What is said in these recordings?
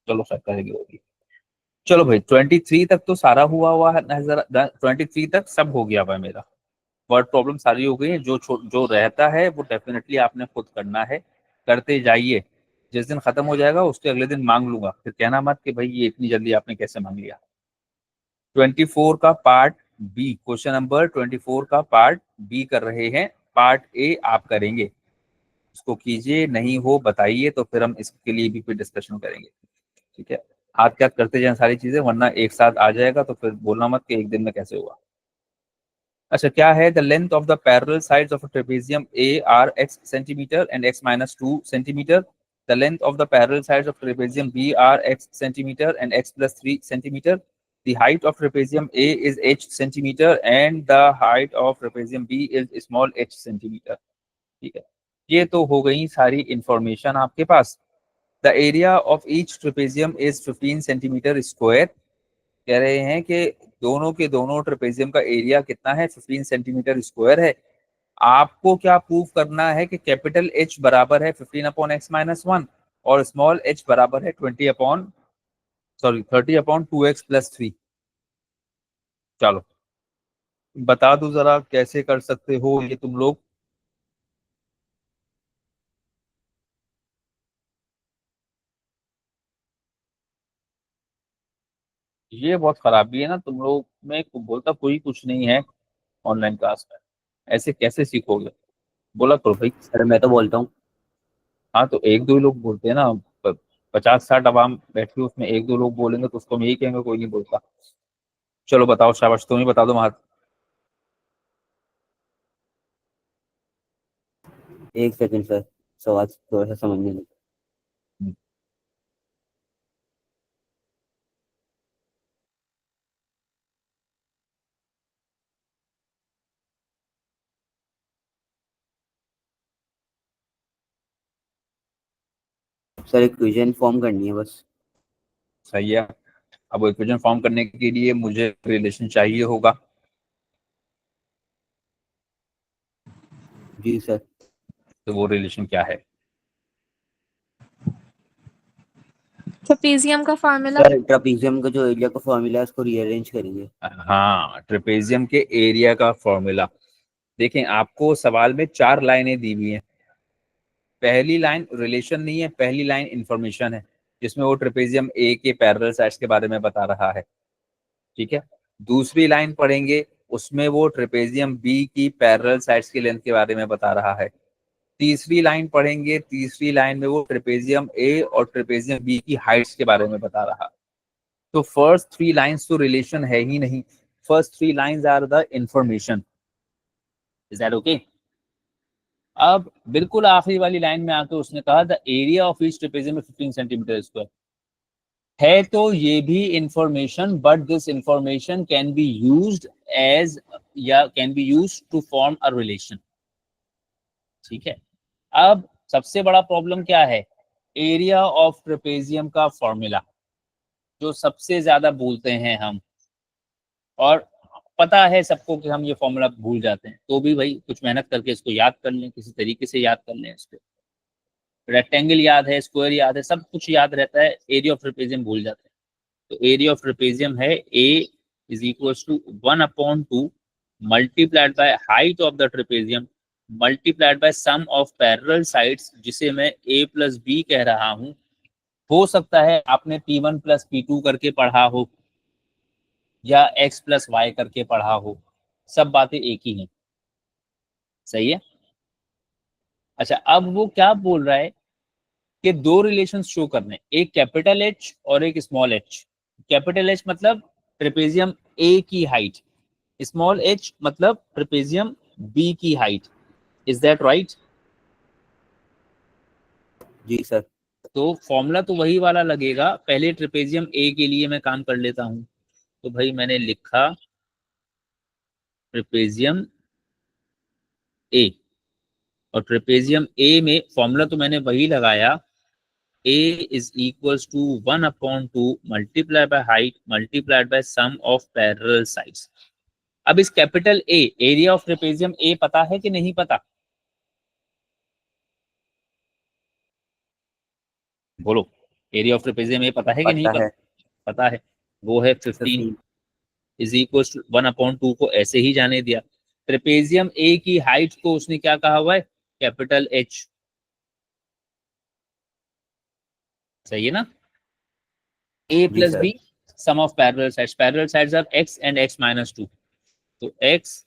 चलो शायद करेगी होगी। चलो भाई 23 तक तो सारा हुआ है नजर, 23 तक सब हो गया भाई मेरा। वर्ड प्रॉब्लम सारी हो गई है। जो रहता है वो डेफिनेटली आपने खुद करना है, करते जाइए। जिस दिन खत्म हो जाएगा उसके अगले दिन मांग लूंगा, फिर कहना मत कि भाई ये इतनी जल्दी आपने कैसे मांग लिया। 24 का पार्ट बी, क्वेश्चन नंबर 24 का पार्ट बी कर रहे हैं। पार्ट ए आप करेंगे, उसको कीजिए, नहीं हो बताइए, तो फिर हम इसके लिए भी फिर डिस्कशन करेंगे। ठीक है, हाथ क्या करते जाएं सारी चीजें, वरना एक साथ आ जाएगा तो फिर बोलना मत कि एक दिन में कैसे हुआ। अच्छा, क्या है, the length of the parallel sides of trapezium A are x centimetre and x minus 2 centimetre. The length of the parallel sides of trapezium B are x centimetre and x plus 3 centimetre. The height of trapezium A is h centimeter and the height of trapezium B is small h centimeter। ठीक है, ये तो हो गई सारी information आपके पास। The area of each trapezium is 15 centimetre square. कह रहे हैं कि दोनों के दोनों ट्रेपेजियम का एरिया कितना है, 15 सेंटीमीटर स्क्वायर है। आपको क्या प्रूव करना है कि कैपिटल एच बराबर है 15 अपॉन एक्स माइनस 1 और स्मॉल एच बराबर है 30 अपॉन 2x+3। चलो बता दो जरा कैसे कर सकते हो ये तुम लोग। ये बहुत खराबी है ना तुम लोग में, बोलता कोई कुछ नहीं है ऑनलाइन क्लास में, ऐसे कैसे सीखोगे? बोला करो भाई। सर मैं तो बोलता हूँ। हाँ तो एक दो ही लोग बोलते हैं ना, 50-60 आवाम बैठी हो, उसमें एक दो लोग बोलेंगे तो उसको हम यही कहेंगे कोई नहीं बोलता। चलो बताओ, शाबाश, तुम ही बता दो महात। एक सेकंड सर, सवाल थोड़ा सा समझने में। सर इक्वेशन फॉर्म करनी है बस। सही है। अब इक्वेशन फॉर्म करने के लिए मुझे रिलेशन चाहिए होगा, जी सर। तो वो रिलेशन क्या है? ट्रेपेजियम का फॉर्मूला। सर ट्रापीजियम का जो एरिया का फॉर्मूला है उसको रीअरेंज करेंगे। हाँ, ट्रेपेजियम के एरिया का फॉर्मूला। देखें, आपको सवाल में 4 लाइनें दी हुई हैं। पहली लाइन रिलेशन नहीं है, पहली लाइन इंफॉर्मेशन है, जिसमें वो ट्रेपेजियम ए के पैरेलल साइड्स के बारे में बता रहा है। ठीक है, दूसरी लाइन पढ़ेंगे, उसमें वो ट्रेपेजियम बी की पैरेलल साइड्स की लेंथ के बारे में बता रहा है। तीसरी लाइन पढ़ेंगे, तीसरी लाइन में वो ट्रेपेजियम ए और ट्रेपेजियम बी की हाइट्स के बारे में बता रहा है। तो फर्स्ट 3 लाइंस तो रिलेशन है ही नहीं, first 3 lines are the information. Is that okay? अब बिल्कुल आखिरी वाली लाइन में आकर उसने कहा the area of each trapezium 15 centimetre square. है तो ये भी information, but this information can be used as, या can be used to form a relation. ठीक है, अब सबसे बड़ा प्रॉब्लम क्या है, एरिया ऑफ ट्रेपेजियम का फॉर्मूला, जो सबसे ज्यादा भूलते हैं हम। और पता है सबको कि हम ये फॉर्मूला भूल जाते हैं, तो भी भाई कुछ मेहनत करके इसको याद कर लें, किसी तरीके से याद कर लें इसको। रेक्टेंगल याद है, स्क्वायर याद है, सब कुछ याद रहता है, एरिया ऑफ ट्रेपेजियम भूल जाते हैं। तो एरिया ऑफ ट्रेपेजियम है A is equal to 1/2 multiplied by height of the trapezium multiplied by sum of parallel sides, जिसे मैं ए प्लस बी कह रहा हूं। हो सकता है आपने P1 प्लस P2 करके पढ़ा हो, या x प्लस वाई करके पढ़ा हो, सब बातें एक ही हैं। सही है। अच्छा, अब वो क्या बोल रहा है कि दो रिलेशन शो करने, एक कैपिटल एच और एक स्मॉल एच। कैपिटल एच मतलब ट्रेपेजियम ए की हाइट, स्मॉल एच मतलब ट्रेपेजियम बी की हाइट। Is that right? जी सर। तो फॉर्मूला तो वही वाला लगेगा। पहले ट्रेपेजियम ए के लिए मैं काम कर लेता हूं। तो भाई मैंने लिखा ट्रेपेजियम ए, और ट्रेपेजियम ए में फॉर्मूला तो मैंने वही लगाया, a is equals to 1/2 multiplied by height multiplied by sum of parallel sides। अब इस capital A, area of trapezium A पता है कि नहीं पता? बोलो, एरिया ऑफ ट्रेपेजियम ए पता है कि नहीं पता है। पता है, वो है 15 15। इज इक्वल टू 1/2 को ऐसे ही जाने दिया। ट्रेपेजियम ए की हाइट को उसने क्या कहा हुआ है, कैपिटल एच, सही है ना। A G plus sir. B sum of parallel sides are x and x-2, तो x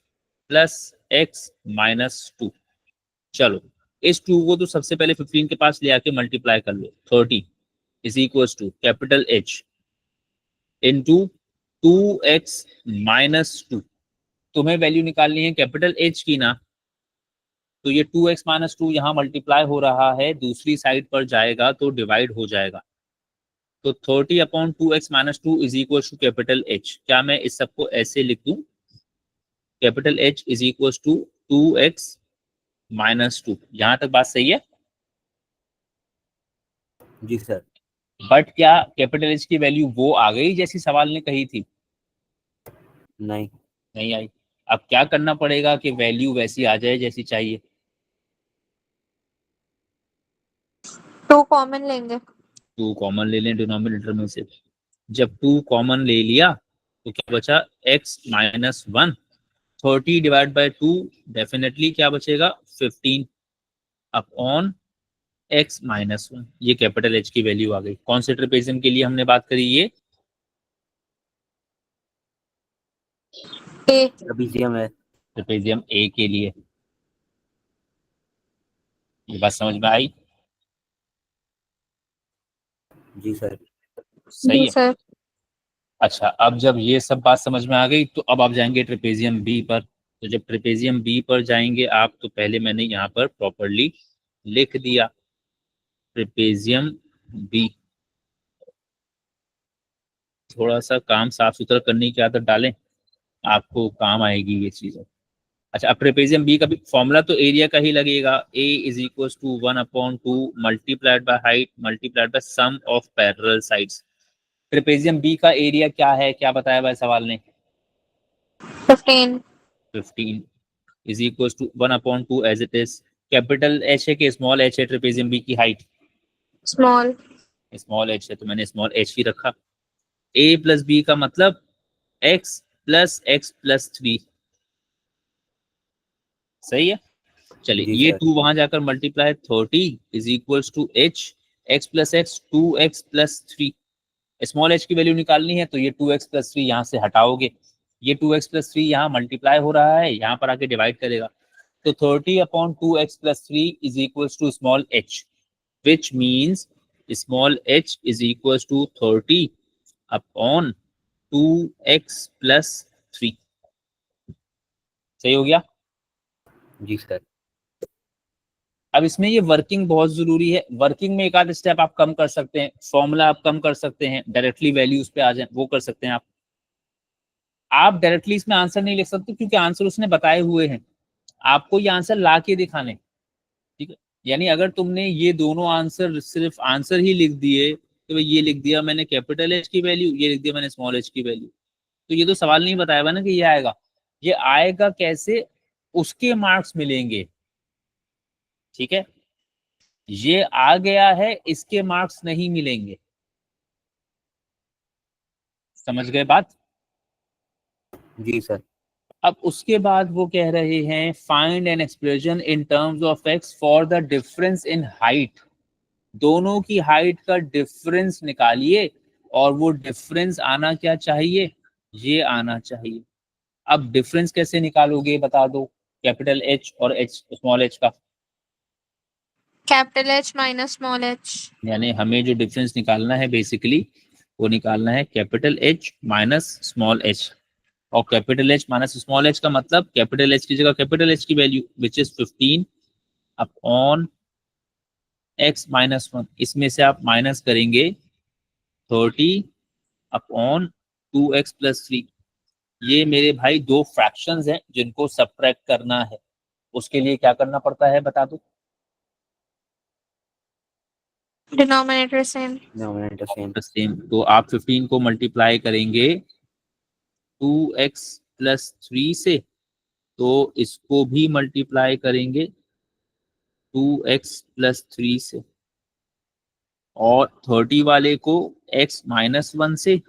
प्लस x-2। चलो इस 2 को तो सबसे पहले 15 के पास ले आके मल्टीप्लाई कर लो, 30 is equal to capital H into 2x-2। तुम्हें वैल्यू निकालनी है कैपिटल H की ना, तो ये 2x-2 यहाँ मल्टीप्लाई हो रहा है, दूसरी साइड पर जाएगा तो डिवाइड हो जाएगा। तो 30/2x-2 is equal to capital H। क्या मैं इस सबको ऐसे लिख दूं, capital H is equal to 2x-2। यहां तक बात सही है। जी सर। बट क्या कैपिटल H की वैल्यू वो आ गई जैसी सवाल ने कही थी, नहीं। नहीं आई। अब क्या करना पड़ेगा कि वैल्यू वैसी आ जाए जैसी चाहिए, 2 कॉमन लेंगे। 2 कॉमन ले लें डिनोमिनेटर में से। जब 2 कॉमन ले लिया तो क्या बचा, x-1। 30 डिवाइड बाई 2 डेफिनेटली क्या बचेगा, 15 अपॉन x-1। ये कैपिटल H की वैल्यू आ गई। कौन से ट्रेपेजियम के लिए हमने बात करी, ये ए। ट्रेपेजियम है। ट्रेपेजियम ए के लिए। ये बात समझ में आई, जी सर। सही जी है। सर। अच्छा, अब जब ये सब बात समझ में आ गई तो अब आप जाएंगे ट्रेपेजियम बी पर। तो जब ट्रेपेजियम बी पर जाएंगे आप, तो पहले मैंने यहाँ पर प्रॉपरली लिख दिया ट्रेपेजियम बी। थोड़ा सा काम साफ सुथरा करने की आदत डालें, आपको काम आएगी ये चीजें। अच्छा, अब ट्रेपेजियम बी का भी फॉर्मूला तो एरिया का ही लगेगा, A is equal to 1/2 multiplied by height multiplied by sum of parallel sides. Trapezium B का एरिया क्या है, क्या बताया भाई सवाल ने, 15। 15 is equal to 1/2 as it is. Capital H है कि स्मॉल एच है, ट्रेपेजियम बी की हाइट स्मॉल। स्मॉल एच है, तो मैंने स्मॉल एच ही रखा। ए प्लस बी का मतलब x+x+3, सही है। चलिए जी ये सर। 2 वहां जाकर multiply, 30 is equal to h x+x 2x+3। Small h की वैल्यू निकालनी है तो ये 2x+3 यहाँ से हटाओगे, ये 2x+3 यहाँ मल्टीप्लाई हो रहा है, यहाँ पर आके डिवाइड करेगा। तो 30/2x+3 is equal to small h, which means small h is equal to 30/2x+3। सही हो गया। जी सर। अब इसमें ये वर्किंग बहुत जरूरी है। वर्किंग में एक आध स्टेप आप कम कर सकते हैं, फॉर्मूला आप कम कर सकते हैं, डायरेक्टली वैल्यूज पे आ जाए वो कर सकते हैं आप डायरेक्टली इसमें आंसर नहीं लिख सकते क्योंकि आंसर उसने बताए हुए हैं, आपको ये आंसर ला के दिखाने, ठीक है। यानी अगर तुमने ये दोनों आंसर सिर्फ आंसर ही लिख दिए, तो भाई ये लिख दिया मैंने कैपिटल एच की वैल्यू, ये लिख दिया मैंने स्मॉल एच की वैल्यू, तो ये तो सवाल नहीं बताया हुआ ना कि ये आएगा। ये आएगा कैसे, उसके मार्क्स मिलेंगे, ठीक है। ये आ गया है, इसके मार्क्स नहीं मिलेंगे, समझ गए बात। जी सर। अब उसके बाद वो कह रहे हैं find an expression in terms of x for the difference in height. दोनों की हाइट का डिफरेंस निकालिए, और वो डिफरेंस आना क्या चाहिए, ये आना चाहिए। अब डिफरेंस कैसे निकालोगे बता दो, कैपिटल एच और एच स्मॉल एच का, capital H minus small H. यानी हमें जो डिफरेंस निकालना है बेसिकली वो निकालना है capital H minus small H. और capital H minus small H का मतलब कैपिटल एच की जगह कैपिटल एच की value which is 15 upon x-1, इसमें से आप माइनस करेंगे 30 अपॉन 2x+3। ये मेरे भाई दो फ्रैक्शंस हैं जिनको सब्ट्रैक्ट करना है, उसके लिए क्या करना पड़ता है बता दो, denominator same. Denominator same. Same. तो आप 15 को मल्टीप्लाई करेंगे 2x+3 से, तो इसको भी मल्टीप्लाई करेंगे 2x+3 से। और 30 वाले को x -1 से,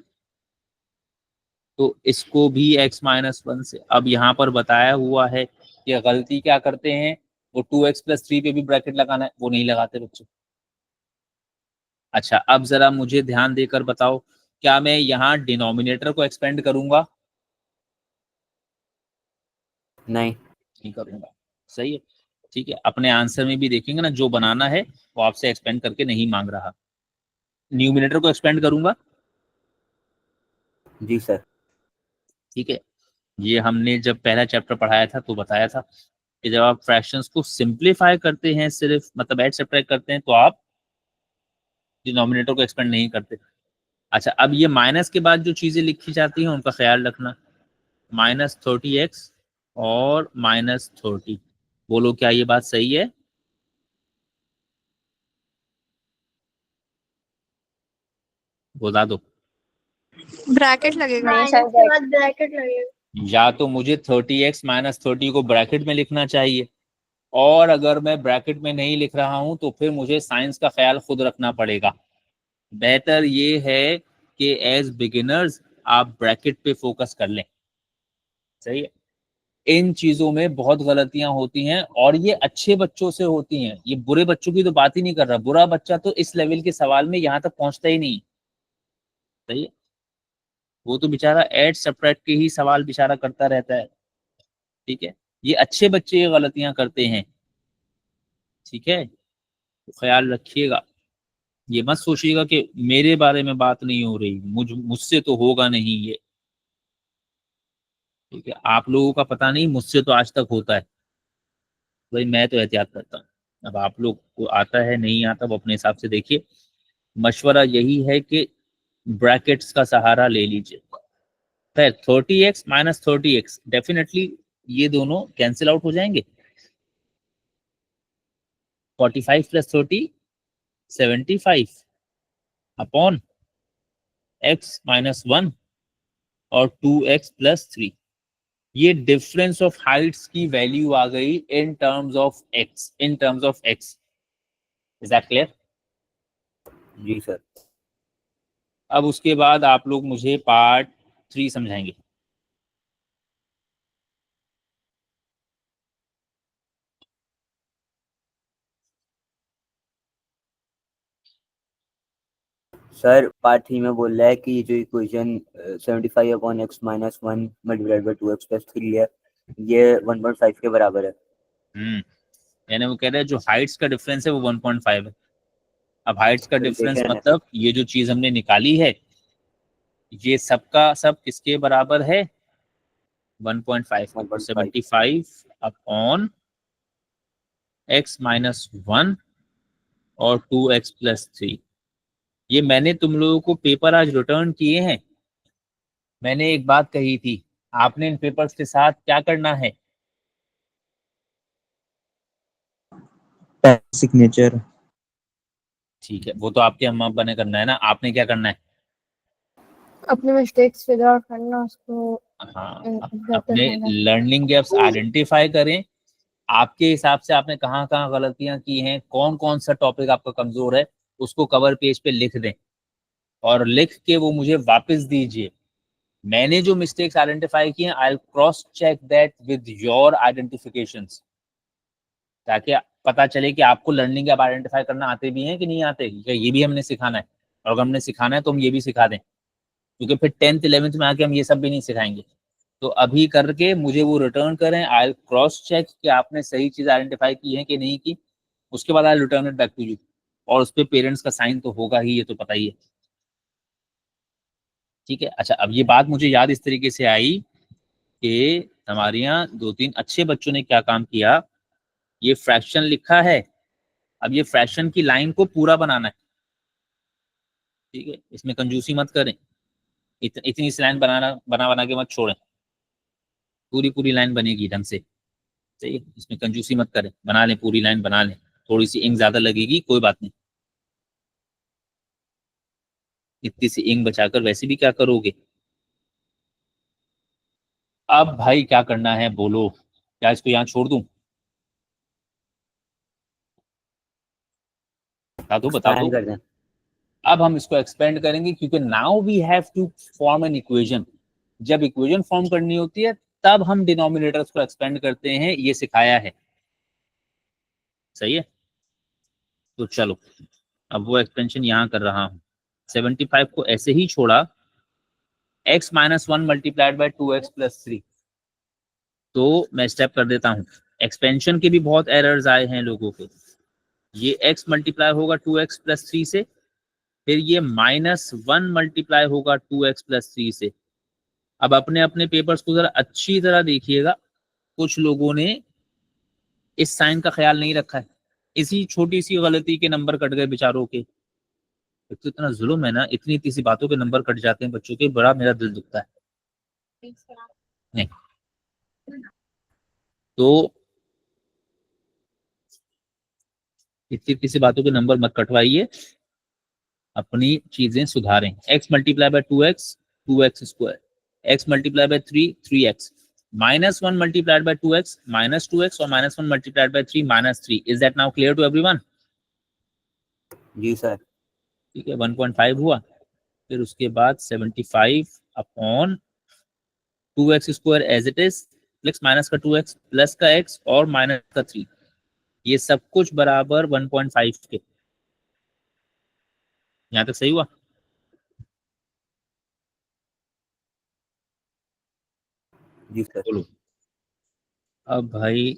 तो इसको भी x -1 से। अब यहाँ पर बताया हुआ है कि गलती क्या करते हैं, वो 2x+3 पे भी ब्रैकेट लगाना है, वो नहीं लगाते बच्चों। अच्छा, अब जरा मुझे ध्यान देकर बताओ, क्या मैं यहाँ डिनोमिनेटर को एक्सपेंड करूंगा? नहीं। नहीं करूंगा, सही है। ठीक है, अपने आंसर में भी देखेंगे ना, जो बनाना है वो आपसे एक्सपेंड करके नहीं मांग रहा। न्यूमिनेटर को एक्सपेंड करूंगा, जी सर। ठीक है। ये हमने जब पहला चैप्टर पढ़ाया था तो बताया था कि जब आप फ्रैक्शंस को सिंप्लीफाई करते हैं, सिर्फ मतलब ऐड सब्ट्रैक्ट करते हैं, तो आप डिनोमिनेटर को एक्सपेंड नहीं करते। अच्छा, अब ये माइनस के बाद जो चीजें लिखी जाती हैं उनका ख्याल रखना। -30x और -30, बोलो क्या ये बात सही है? बता दो। ब्रैकेट लगेगा ये माइनस शायद। के बाद ब्रैकेट लगेगा। या तो मुझे 30x -30 को ब्रैकेट में लिखना चाहिए, और अगर मैं ब्रैकेट में नहीं लिख रहा हूं तो फिर मुझे साइंस का ख्याल खुद रखना पड़ेगा। बेहतर ये है कि एज बिगिनर्स आप ब्रैकेट पे फोकस कर लें, सही है। इन चीजों में बहुत गलतियां होती हैं, और ये अच्छे बच्चों से होती हैं। ये बुरे बच्चों की तो बात ही नहीं कर रहा, बुरा बच्चा तो इस लेवल के सवाल में यहाँ तक पहुंचता ही नहीं, सही है। वो तो बेचारा ऐड सब्ट्रैक्ट के ही सवाल बेचारा करता रहता है, ठीक है। ये अच्छे बच्चे ये गलतियां करते हैं, ठीक है, तो ख्याल रखिएगा। ये मत सोचिएगा कि मेरे बारे में बात नहीं हो रही, मुझसे तो होगा नहीं ये, ठीक है। आप लोगों का पता नहीं, मुझसे तो आज तक होता है भाई, मैं तो एहतियात करता हूँ। अब आप लोग को आता है नहीं आता, वो अपने हिसाब से देखिए। मशवरा यही है कि ब्रैकेट्स का सहारा ले लीजिए। खैर, 30x -30x डेफिनेटली ये दोनों कैंसिल आउट हो जाएंगे। 45 + 30 75 अपॉन x-1 और 2x+3। ये डिफरेंस ऑफ हाइट्स की वैल्यू आ गई in terms of x, in terms of x। Is that clear? जी सर। अब उसके बाद आप लोग मुझे पार्ट 3 समझाएंगे। सर पार्ट 3 में बोल रहा है कि ये जो equation 75/x-1 multiplied by 2x+3 है, ये 1.5 के बराबर है। यानी वो कह रहे हैं जो हाइट्स का डिफरेंस है वो 1.5 है। अब हाइट्स का डिफरेंस रिलेशन है। मतलब ये जो चीज हमने निकाली है, ये सबका सब किसके बराबर है? 1.5 के। तो 1.5। 75 अपॉन x-1 और 2x+3। ये मैंने तुम लोगों को पेपर आज रिटर्न किए हैं। मैंने एक बात कही थी, आपने इन पेपर्स के साथ क्या करना है? सिग्नेचर। ठीक है, वो तो आपके अम्मा अब्बा ने करना है ना, आपने क्या करना है? अपने मिस्टेक्स फिगर आउट करना, उसको हाँ, बेहतर अपने करना। लर्निंग गैप्स आइडेंटिफाई करें। आपके हिसाब से आपने कहाँ कहाँ गलतियां की हैं, कौन कौन सा टॉपिक आपका कमजोर है, उसको कवर पेज पे लिख दें, और लिख के वो मुझे वापस दीजिए। मैंने जो मिस्टेक्स आइडेंटिफाई किए हैं, I cross check that with your identifications, ताकि पता चले कि आपको लर्निंग गैप आइडेंटिफाई करना आते भी हैं कि नहीं आते, क्या ये भी हमने सिखाना है। और अगर हमने सिखाना है तो हम ये भी सिखा दें, क्योंकि फिर 10th 11th में आके हम ये सब भी नहीं सिखाएंगे। तो अभी करके मुझे वो रिटर्न करें, आई क्रॉस चेक कि आपने सही चीज आइडेंटिफाई की है कि नहीं की। उसके बाद I return it back to you, और उस पर पेरेंट्स का साइन तो होगा ही, ये तो पता ही है, ठीक है। अच्छा, अब ये बात मुझे याद इस तरीके से आई कि हमारे यहाँ 2-3 अच्छे बच्चों ने क्या काम किया, ये फ्रैक्शन लिखा है। अब ये फ्रैक्शन की लाइन को पूरा बनाना है, ठीक है। इसमें कंजूसी मत करें, इतनी सी लाइन बना बना के मत छोड़ें, पूरी पूरी लाइन बनेगी ढंग से, सही है। इसमें कंजूसी मत करें, बना लें, पूरी लाइन बना लें। थोड़ी सी इंक ज्यादा लगेगी, कोई बात नहीं, इतनी सी इंक बचाकर वैसे भी क्या करोगे। अब भाई क्या करना है बोलो, क्या इसको यहाँ छोड़ दूं? बता दो, बता एक्सपैंड दो। कर दें। अब हम इसको एक्सपेंड करेंगे क्योंकि now we have to form an equation. जब इक्वेशन फॉर्म करनी होती है तब हम डिनोमिनेटर्स को एक्सपेंड करते हैं, ये सिखाया है। सही है, तो चलो अब वो एक्सपेंशन यहां कर रहा हूं। 75 को ऐसे ही छोड़ा, x minus 1 multiplied by 2x plus 3। तो मैं स्टेप कर देता हूं। एक्सपेंशन के भी बहुत एरर्स आए हैं लोगों के। ये x मल्टीप्लाई होगा 2x प्लस 3 से, फिर ये -1 मल्टीप्लाई होगा 2x प्लस 3 से। अब अपने अपने पेपर्स को जरा अच्छी तरह देखिएगा, कुछ लोगों ने इस साइन का ख्याल नहीं रखा है, इसी छोटी सी गलती के नंबर कट गए बेचारों के। एक तो इतना जुल्म है ना, इतनी इतनी सी बातों के नंबर कट जाते हैं बच्चों के, बड़ा मेरा दिल दुखता है। नहीं तो इतनी इतनी सी बातों के नंबर मत कटवाइए, अपनी चीजें सुधारें। x multiply by 2x 2x square, x multiply by 3 3x, -1 multiplied by 2x -2x और -1 multiplied by 3 -3। Is that now clear to everyone? जी सर। ठीक है, 1.5 हुआ। फिर उसके बाद 75 upon 2x square as it is, plus minus का 2x plus का x और माइनस का 3, ये सब कुछ बराबर 1.5 के। यहां तक सही हुआ? जी सर। चलो अब भाई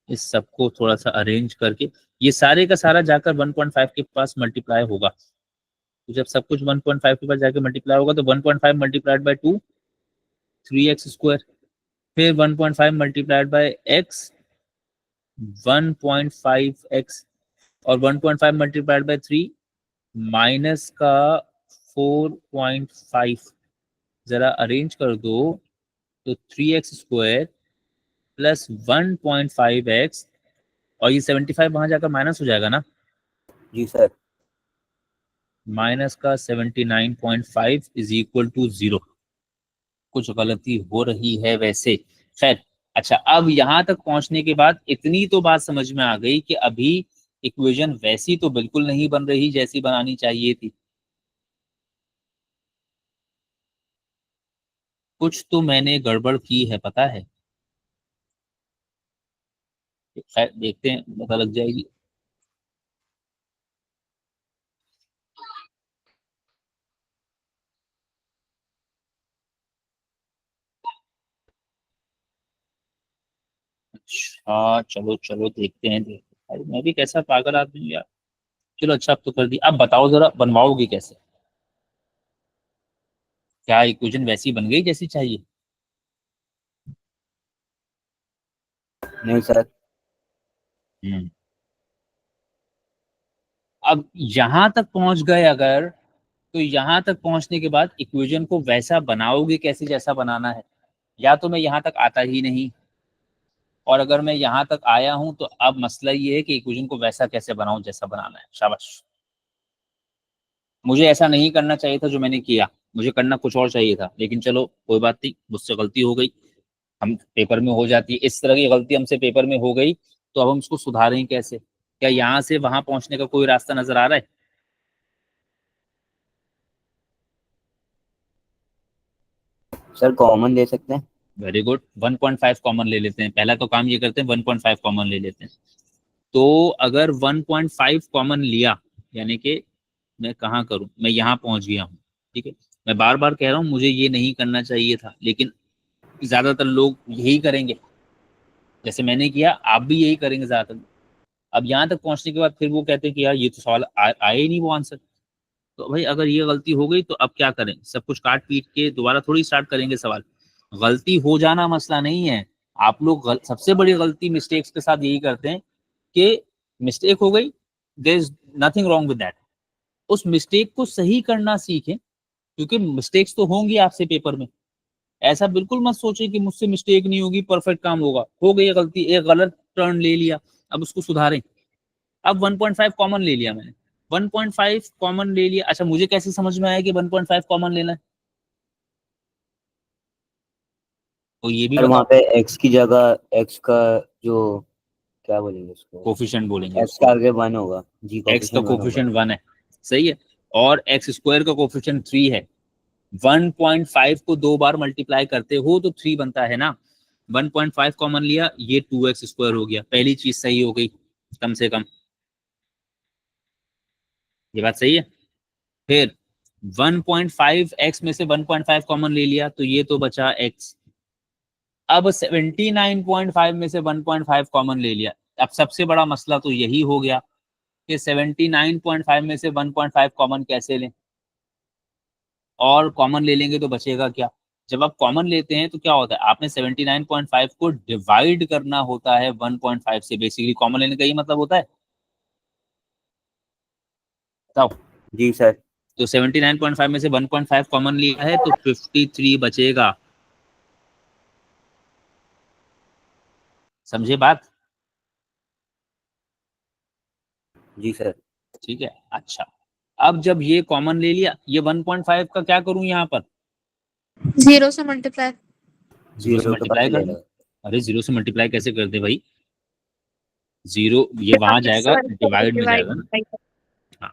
इस सबको थोड़ा सा अरेंज करके ये सारे का सारा जाकर 1.5 के पास मल्टीप्लाई होगा। तो जब सब कुछ 1.5 के पास जाकर मल्टीप्लाई होगा तो 1.5 मल्टीप्लाइड बाय 2 3x स्क्वायर, फिर 1.5 मल्टीप्लाइड बाय x 1.5x और 1.5 मल्टीप्लाइड बाय 3 माइनस का 4.5। जरा अरेंज कर दो तो 3x स्क्वायर प्लस 1.5x और ये 75 वहां जाकर माइनस हो जाएगा ना। जी सर। माइनस का 79.5 इज इक्वल टू 0। कुछ गलती हो रही है वैसे, खैर। अच्छा, अब यहां तक पहुंचने के बाद इतनी तो बात समझ में आ गई कि अभी इक्वेशन वैसी तो बिल्कुल नहीं बन रही जैसी बनानी चाहिए थी। कुछ तो मैंने गड़बड़ की है, पता है। खैर देखते हैं, पता लग जाएगी। अच्छा चलो चलो देखते हैं अरे मैं भी कैसा पागल आदमी हूँ यार। चलो अच्छा, अब तो कर दी। अब बताओ जरा बनवाओगे कैसे? क्या इक्वेशन वैसी बन गई जैसी चाहिए? नहीं सर। अब यहां तक पहुंच गए अगर, तो यहां तक पहुंचने के बाद इक्वेशन को वैसा बनाओगे कैसे जैसा बनाना है? या तो मैं यहां तक आता ही नहीं, और अगर मैं यहां तक आया हूं तो अब मसला ये है कि इक्वेशन को वैसा कैसे बनाऊं जैसा बनाना है। शाबाश। मुझे ऐसा नहीं करना चाहिए था जो मैंने किया, मुझे करना कुछ और चाहिए था, लेकिन चलो कोई बात नहीं, मुझसे गलती हो गई। हम पेपर में हो जाती है इस तरह की गलती, हमसे पेपर में हो गई, तो अब हम उसको सुधारें कैसे? क्या यहाँ से वहां पहुंचने का कोई रास्ता नजर आ रहा है? सर कॉमन ले सकते हैं। वेरी गुड, 1.5 कॉमन ले लेते हैं। पहला तो काम ये करते हैं, 1.5 कॉमन ले लेते हैं। तो अगर 1.5 कॉमन लिया, यानी कि मैं कहाँ करूं, मैं यहाँ पहुंच गया हूँ। ठीक है, मैं बार बार कह रहा हूँ मुझे ये नहीं करना चाहिए था, लेकिन ज्यादातर लोग यही करेंगे, जैसे मैंने किया आप भी यही करेंगे ज्यादातर। अब यहाँ तक पहुंचने के बाद फिर वो कहते हैं कि यार ये तो सवाल आए ही नहीं वो आंसर। तो भाई अगर ये गलती हो गई तो अब क्या करें? सब कुछ काट पीट के दोबारा थोड़ी स्टार्ट करेंगे सवाल। गलती हो जाना मसला नहीं है। आप लोग सबसे बड़ी गलती मिस्टेक्स के साथ यही करते हैं कि मिस्टेक हो गई, there is nothing wrong with that. उस मिस्टेक को सही करना सीखें, क्योंकि मिस्टेक्स तो होंगी आपसे पेपर में। ऐसा बिल्कुल मत सोचे कि मुझसे मिस्टेक नहीं होगी, परफेक्ट काम होगा। हो गई गलती, एक गलत टर्न ले लिया, अब उसको सुधारें। अब 1.5 कॉमन ले लिया मैंने, 1.5 कॉमन ले लिया। अच्छा, मुझे कैसे समझ में आया कि 1.5 कॉमन लेना है? तो ये भी सर वहाँ बताओ। पे x की जगह x का जो क्या बोलेंगे उसको, कोफिशिएंट बोलेंगे x का उसको। आगे 1 होगा। जी एक्स का कोफिशिएंट 1 होगा। कोफिशिएंट 1 है, सही है। और एक्स स्क्वायर का कोफिशिएंट 3 है, 1.5 को 2 बार मल्टीप्लाई करते हो तो 3 बनता है ना, 1.5 कॉमन लिया, ये 2x स्क्वायर हो गया, पहली चीज सही हो गई कम से कम, ये बात सही है। फिर 1.5x में से 1.5 कॉमन ले लिया तो ये तो बचा x। अब 79.5 में से 1.5 कॉमन ले लिया। अब सबसे बड़ा मसला तो यही हो गया कि 79.5 में से 1.5 कॉमन कैसे लें, और कॉमन ले लेंगे तो बचेगा क्या। जब आप कॉमन लेते हैं तो क्या होता है, आपने 79.5 को डिवाइड करना होता है 1.5 से। बेसिकली कॉमन लेने का यही मतलब होता है, बताओ। जी सर। तो 79.5 में से 1.5 कॉमन लिया है तो 53 बचेगा, समझे बात। जी सर। ठीक है, अच्छा अब जब ये कॉमन ले लिया, ये 1.5 का क्या करूं यहाँ पर, 0 से मल्टीप्लाई। 0 से जीरो के पास मल्टीप्लाई कर ले दो। लो। अरे 0 से मल्टीप्लाई कैसे कर दे भाई, 0 ये वहां जाएगा, डिवाइड में जाएगा ना। हाँ,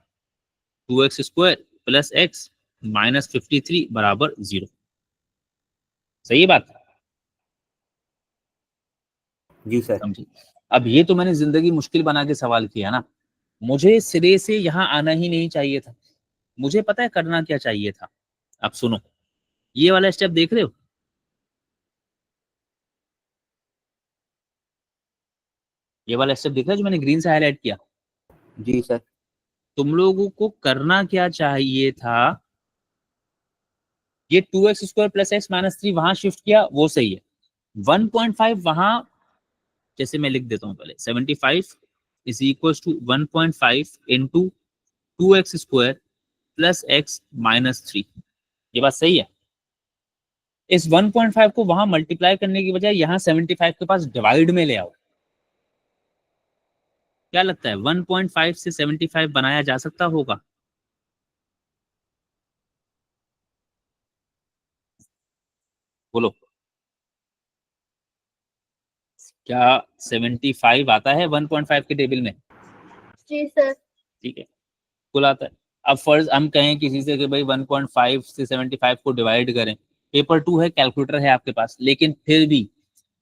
2x square plus x minus 53 बराबर 0, सही है बात। जी सर। समझी। अब ये तो मैंने जिंदगी मुश्किल बना के सवाल किया ना, मुझे सिरे से यहाँ आना ही नहीं चाहिए था। मुझे पता है करना क्या चाहिए था। अब सुनो, ये वाला स्टेप देख रहे हो, ये वाला स्टेप देख रहे हो जो मैंने ग्रीन से हाईलाइट किया। जी सर। तुम लोगों को करना क्या चाहिए था, ये 2x square plus x minus 3 वहां शिफ्ट किया, वो सही है। 1.5 वहां, जैसे मैं लिख देता हूं पहले, 75 is equal to 1.5 into 2x square plus x minus 3, ये बात सही है। इस 1.5 को वहां मल्टीप्लाई करने की बजाय यहाँ 75 के पास डिवाइड में ले आओ। क्या लगता है 1.5 से 75 बनाया जा सकता होगा? बोलो, क्या 75 आता है 1.5 के टेबल में? जी सर। ठीक है, कुल आता है। अब फर्ज हम कहें किसी से कि भाई 1.5 से 75 को डिवाइड करें, पेपर 2 है, कैलकुलेटर है आपके पास, लेकिन फिर भी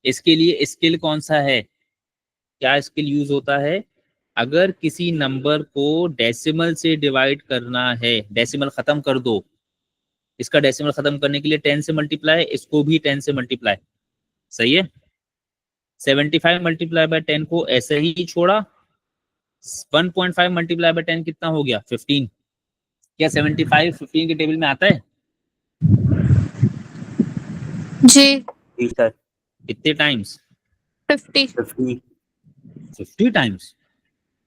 इसके लिए स्किल कौन सा है, क्या स्किल यूज होता है? अगर किसी नंबर को डेसिमल से डिवाइड करना है, डेसिमल खत्म कर दो, इसका डेसिमल खत्म करने के लिए 10 से मल्टीप्लाई, इसको भी 10 से मल्टीप्लाई, सही है। 75 मल्टीप्लाई बाय 10 को ऐसे ही छोड़ा, 1.5 मल्टीप्लाई बाय 10 कितना हो गया, 15। क्या 75 15 के टेबल में आता है? जी। जी सर। कितने टाइम्स? 50। 50 टाइम्स।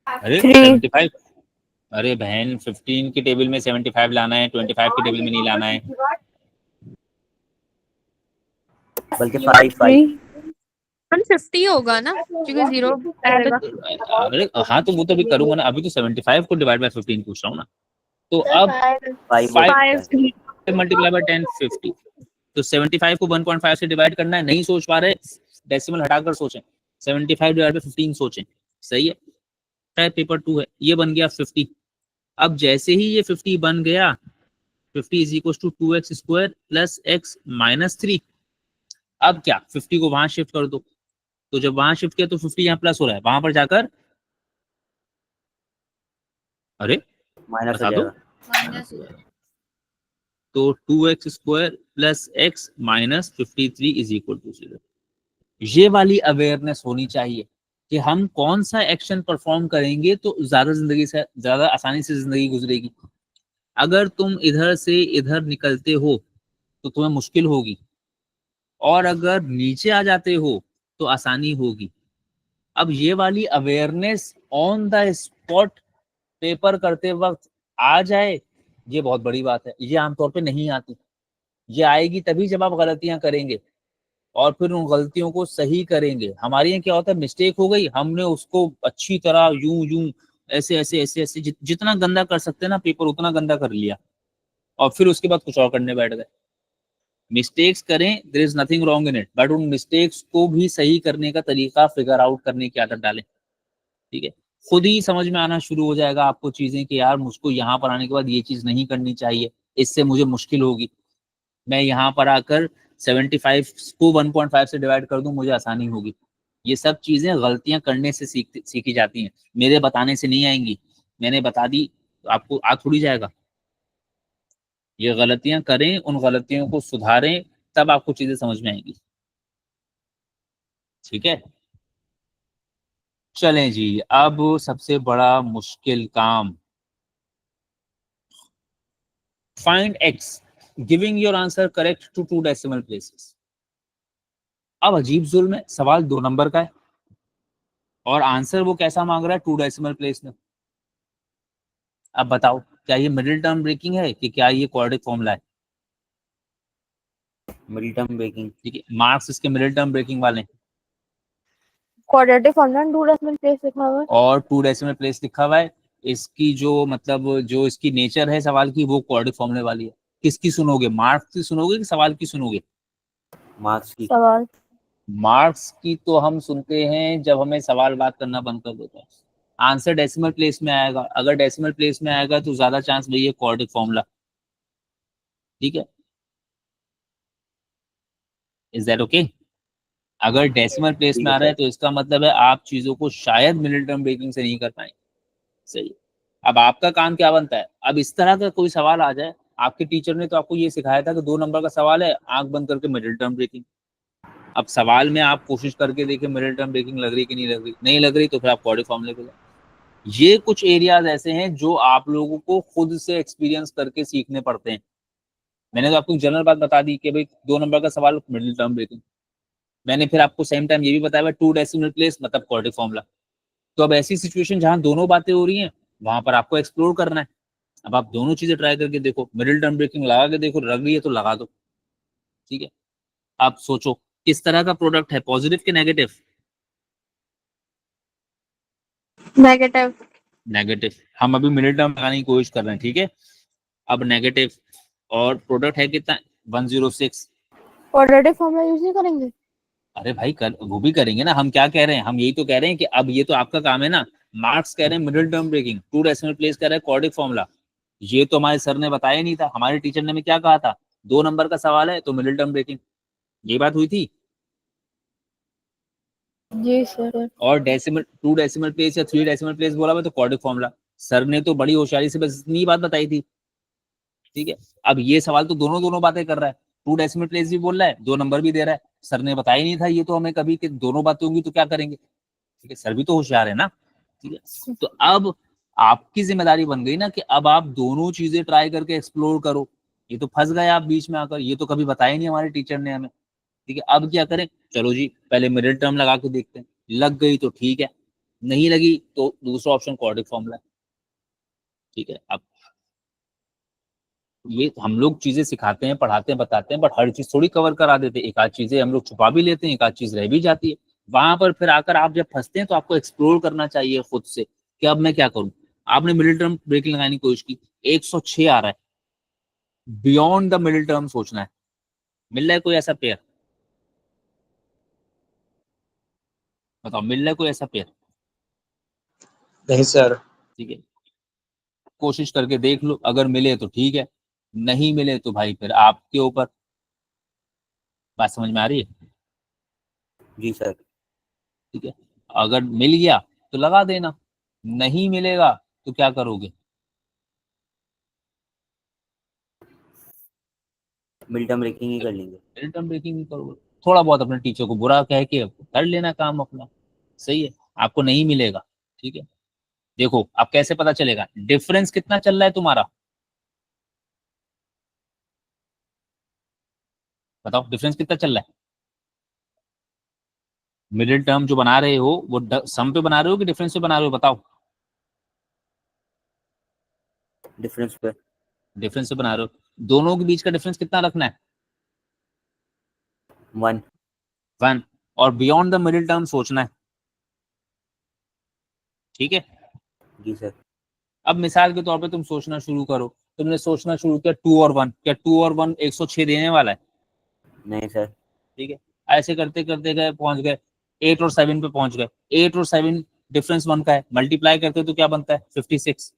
अरे 3। 75, अरे बहन 15 के टेबल में 75 लाना है, 25 के टेबल में नहीं लाना है। बल्कि 5 150 होगा ना, क्योंकि 0 रहेगा। अरे हाँ, तो वो तो अभी करूंगा ना, अभी तो 75 को डिवाइड बाय 15 पूछ रहा हूँ ना। तो अब 5 मल्टीप्लाई बाय 10 50, तो 75 को 1.5 से डिवाइड करना है, नहीं सोच पा रहे, डेसिमल हटाकर सोचें, 75 डिवाइड बाय 15 सोचें, सही है। शायद पेपर 2 है, ये बन गया 50। अब जैसे ही ये 50 बन गया, 50 is equal to 2x square plus x minus 3। अब क्या, 50 को वहां शिफ्ट कर दो, तो जब वहां शिफ्ट किया तो 50 यहाँ प्लस हो रहा है, वहां पर जाकर अरे माइनस हो बता दो, जाएगा। तो 2x square plus x minus 53 is equal to 0। ये वाली अवेयरनेस होनी चाहिए कि हम कौन सा एक्शन परफॉर्म करेंगे तो ज्यादा जिंदगी से ज्यादा आसानी से जिंदगी गुजरेगी। अगर तुम इधर से इधर निकलते हो तो तुम्हें मुश्किल होगी, और अगर नीचे आ जाते हो तो आसानी होगी। अब ये वाली awareness on the spot paper करते वक्त आ जाए, ये बहुत बड़ी बात है। ये आमतौर पे नहीं आती, ये आएगी तभी जब आप गलतियां करेंगे और फिर उन गलतियों को सही करेंगे। हमारे यहाँ क्या होता है, मिस्टेक हो गई, हमने उसको अच्छी तरह यूं यूं ऐसे ऐसे ऐसे ऐसे जितना गंदा कर सकते हैं ना पेपर, उतना गंदा कर लिया, और फिर उसके बाद कुछ और करने बैठ गए। मिस्टेक्स करें, there is nothing wrong in it, but उन मिस्टेक्स को भी सही करने का तरीका फिगर आउट करने की आदत डालें, ठीक है। खुद ही समझ में आना शुरू हो जाएगा आपको चीजें कि यार मुझको यहाँ पर आने के बाद ये चीज नहीं करनी चाहिए, इससे मुझे मुश्किल होगी। मैं यहाँ पर आकर 75 को 1.5 से डिवाइड कर दूं, मुझे आसानी होगी। ये सब चीजें गलतियां करने से सीखी जाती हैं, मेरे बताने से नहीं आएंगी। मैंने बता दी तो आपको आ थोड़ी जाएगा। ये गलतियां करें, उन गलतियों को सुधारें, तब आपको चीजें समझ में आएंगी। ठीक है, चलें जी। अब सबसे बड़ा मुश्किल काम, find x giving your answer correct to 2 decimal places. अब अजीब जुल्म है, सवाल 2 नंबर का है और आंसर वो कैसा मांग रहा है, 2 डेसिमल प्लेस में। अब बताओ, क्या ये मिडिल टर्म ब्रेकिंग है कि क्या ये क्वाड्रेटिक फॉर्मूला है? Middle term breaking. ठीक है, मार्क्स इसके मिडिल टर्म ब्रेकिंग वाले हैं क्वाड्रेटिक फॉर्मूला 2 डेसिमल प्लेस लिखा हुआ है और 2 डेसिमल प्लेस लिखा हुआ है। इसकी जो मतलब जो इसकी नेचर है सवाल की, वो क्वाड्रेटिक फॉर्मूले वाली है। किसकी सुनोगे, मार्क्स की सुनोगे कि सवाल की सुनोगे? मार्क्स की। सवाल। मार्क्स की तो हम सुनते हैं जब हमें सवाल बात करना बंद कर देता है। आंसर डेसिमल प्लेस में आएगा, अगर डेसिमल प्लेस में आएगा तो ज्यादा चांस वही है क्वाड्रेटिक फॉर्मूला। ठीक है, इज दैट ओके? अगर डेसिमल प्लेस ठीक में है आ रहा है सर। तो इसका मतलब है आप चीजों को शायद मिडिल टर्म ब्रेकिंग से नहीं कर पाएंगे। सही है। अब आपका काम क्या बनता है, अब इस तरह का कोई सवाल आ जाए, आपके टीचर ने तो आपको ये सिखाया था कि 2 नंबर का सवाल है, आंख बंद करके मिडिल टर्म ब्रेकिंग। अब सवाल में आप कोशिश करके देखें मिडिल टर्म ब्रेकिंग लग रही कि नहीं लग रही, नहीं लग रही तो फिर आप क्वाड्रेटिक फॉर्मूले पे जाए। ये कुछ एरियाज ऐसे हैं जो आप लोगों को खुद से एक्सपीरियंस करके सीखने पड़ते हैं। मैंने तो आपको जनरल बात बता दी कि भाई 2 नंबर का सवाल मिडिल टर्म ब्रेकिंग। मैंने फिर आपको सेम टाइम ये भी बताया 2 डेसिमल प्लेस मतलब क्वाड्रेटिक फॉर्मूला। तो अब ऐसी सिचुएशन जहां दोनों बातें हो रही हैं, वहां पर आपको एक्सप्लोर करना है। अब आप दोनों चीजें ट्राई करके देखो, मिडिल टर्म ब्रेकिंग लगा के देखो, लग रही है तो लगा दो। ठीक है, आप सोचो किस तरह का प्रोडक्ट है, पॉजिटिव के नेगेटिव? नेगेटिव। नेगेटिव। हम अभी मिडिल टर्म लगाने की कोशिश कर रहे हैं। ठीक है, अब नेगेटिव और प्रोडक्ट है कितना, 106। क्वाड्रेटिक फॉर्मूला यूज नहीं करेंगे? अरे भाई वो भी करेंगे ना। हम क्या कह रहे हैं, हम यही तो कह रहे हैं कि अब ये तो आपका काम है ना। मार्क्स कह रहे हैं middle term breaking, 2 decimal place कह रहे हैं क्वाड्रेटिक फॉर्मूला। ये तो हमारे सर ने बताया नहीं था, हमारे टीचर ने हमें क्या कहा था, 2 नंबर का सवाल है तो मिडिल टर्म ब्रेकिंग, ये बात हुई थी। जी सर। और 2 डेसिमल प्लेस या 3 डेसिमल प्लेस बोला हुआ तो क्वाड्रेटिक फॉर्मूला। सर ने तो बड़ी होशियारी से बस इतनी बात बताई थी। ठीक है, अब ये सवाल तो दोनों दोनों बातें कर रहा है, 2 डेसिमल प्लेस भी बोल रहा है, 2 नंबर भी दे रहा है। सर ने बताया नहीं था ये तो हमें कभी कि दोनों बातें होंगी तो क्या करेंगे। ठीक है, सर भी तो होशियार है ना। ठीक है, तो अब आपकी जिम्मेदारी बन गई ना कि अब आप दोनों चीजें ट्राई करके एक्सप्लोर करो। ये तो फंस गए आप बीच में आकर, ये तो कभी बताया नहीं हमारे टीचर ने हमें। ठीक है, अब क्या करें, चलो जी पहले मिडिल टर्म लगा के देखते हैं, लग गई तो ठीक है, नहीं लगी तो दूसरा ऑप्शन क्वाड्रेटिक फॉर्मूला है। ठीक है, अब ये हम लोग चीजें सिखाते हैं, पढ़ाते हैं, बताते हैं, बट हर चीज थोड़ी कवर करा देते हैं। एक आध चीजें हम लोग छुपा भी लेते हैं, एक आध चीज रह भी जाती है। वहां पर फिर आकर आप जब फंसते हैं तो आपको एक्सप्लोर करना चाहिए खुद से कि अब मैं क्या करूं। आपने मिडिल टर्म ब्रेकिंग लगाने की कोशिश की, 106 आ रहा है, बियॉन्ड द मिडिल टर्म सोचना है। मिल रहा है कोई ऐसा पेयर? बताओ, मिल रहा है कोई ऐसा पेयर? नहीं सर। ठीक है, कोशिश करके देख लो, अगर मिले तो ठीक है, नहीं मिले तो भाई फिर आपके ऊपर। बात समझ में आ रही है? जी सर। ठीक है, अगर मिल गया तो लगा देना, नहीं मिलेगा तो क्या करोगे? मिडिल टर्म ब्रेकिंग ही कर लेंगे। मिडिल टर्म ब्रेकिंग भी करोगे, थोड़ा बहुत अपने टीचर को बुरा कह के कर लेना काम अपना। सही है, आपको नहीं मिलेगा। ठीक है, देखो अब कैसे पता चलेगा, डिफरेंस कितना चल रहा है तुम्हारा, बताओ डिफरेंस कितना चल रहा है। मिडिल टर्म जो बना रहे हो वो सम पे बना रहे हो कि डिफरेंस पे बना रहे हो, बताओ। डिफरेंस पे। डिफरेंस पे बना रहे हो, दोनों के बीच का डिफरेंस कितना रखना है? 1। 1। और बियॉन्ड द मिडिल टर्म सोचना है। ठीक है, जी सर। अब मिसाल के तौर पे तुम सोचना शुरू करो, तुमने सोचना शुरू किया 2 और 1, क्या 2 और 1 106 देने वाला है? नहीं सर। ठीक है, ऐसे करते करते गए, पहुंच गए 8 और 7 पे पहुंच गए। 8 और 7 डिफरेंस 1 का है, मल्टीप्लाई करते तो क्या बनता है 56।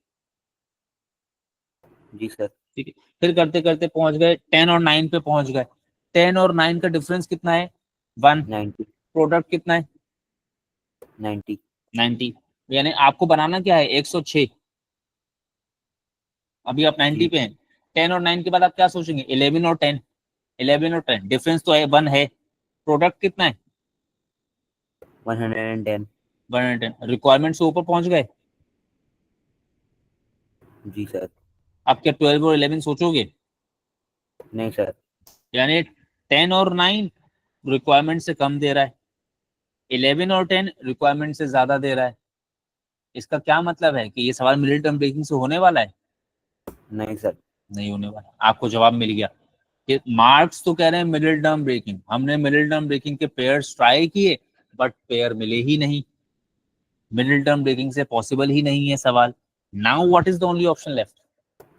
जी सर। ठीक है, फिर करते करते पहुंच गए 10 और 9 पे पहुंच गए। 10 और 9 का डिफरेंस कितना है 1। 90 प्रोडक्ट कितना है 90 90। यानी आपको बनाना क्या है 106। अभी आप 90 जी पे हैं। 10 और 9 के बाद आप क्या सोचेंगे 11 और 10। 11 और 10 डिफरेंस तो है 1 है। प्रोडक्ट कितना है 110 110। रिक्वायरमेंट से ऊपर पहुंच गए। जी सर। आप क्या 12 और 11 सोचोगे। नहीं सर। यानी 10 और 9 रिक्वायरमेंट से कम दे रहा है, 11 और 10 रिक्वायरमेंट से ज्यादा दे रहा है। इसका क्या मतलब है कि ये सवाल मिडिल टर्म ब्रेकिंग से होने वाला है। नहीं सर। नहीं होने वाला। आपको जवाब मिल गया कि मार्क्स तो कह रहे हैं मिडिल टर्म ब्रेकिंग। हमने मिडिल टर्म ब्रेकिंग के पेयर्स ट्राई किए बट पेयर मिले ही नहीं। मिडिल टर्म ब्रेकिंग से पॉसिबल ही नहीं है सवाल। Now what is the only option left.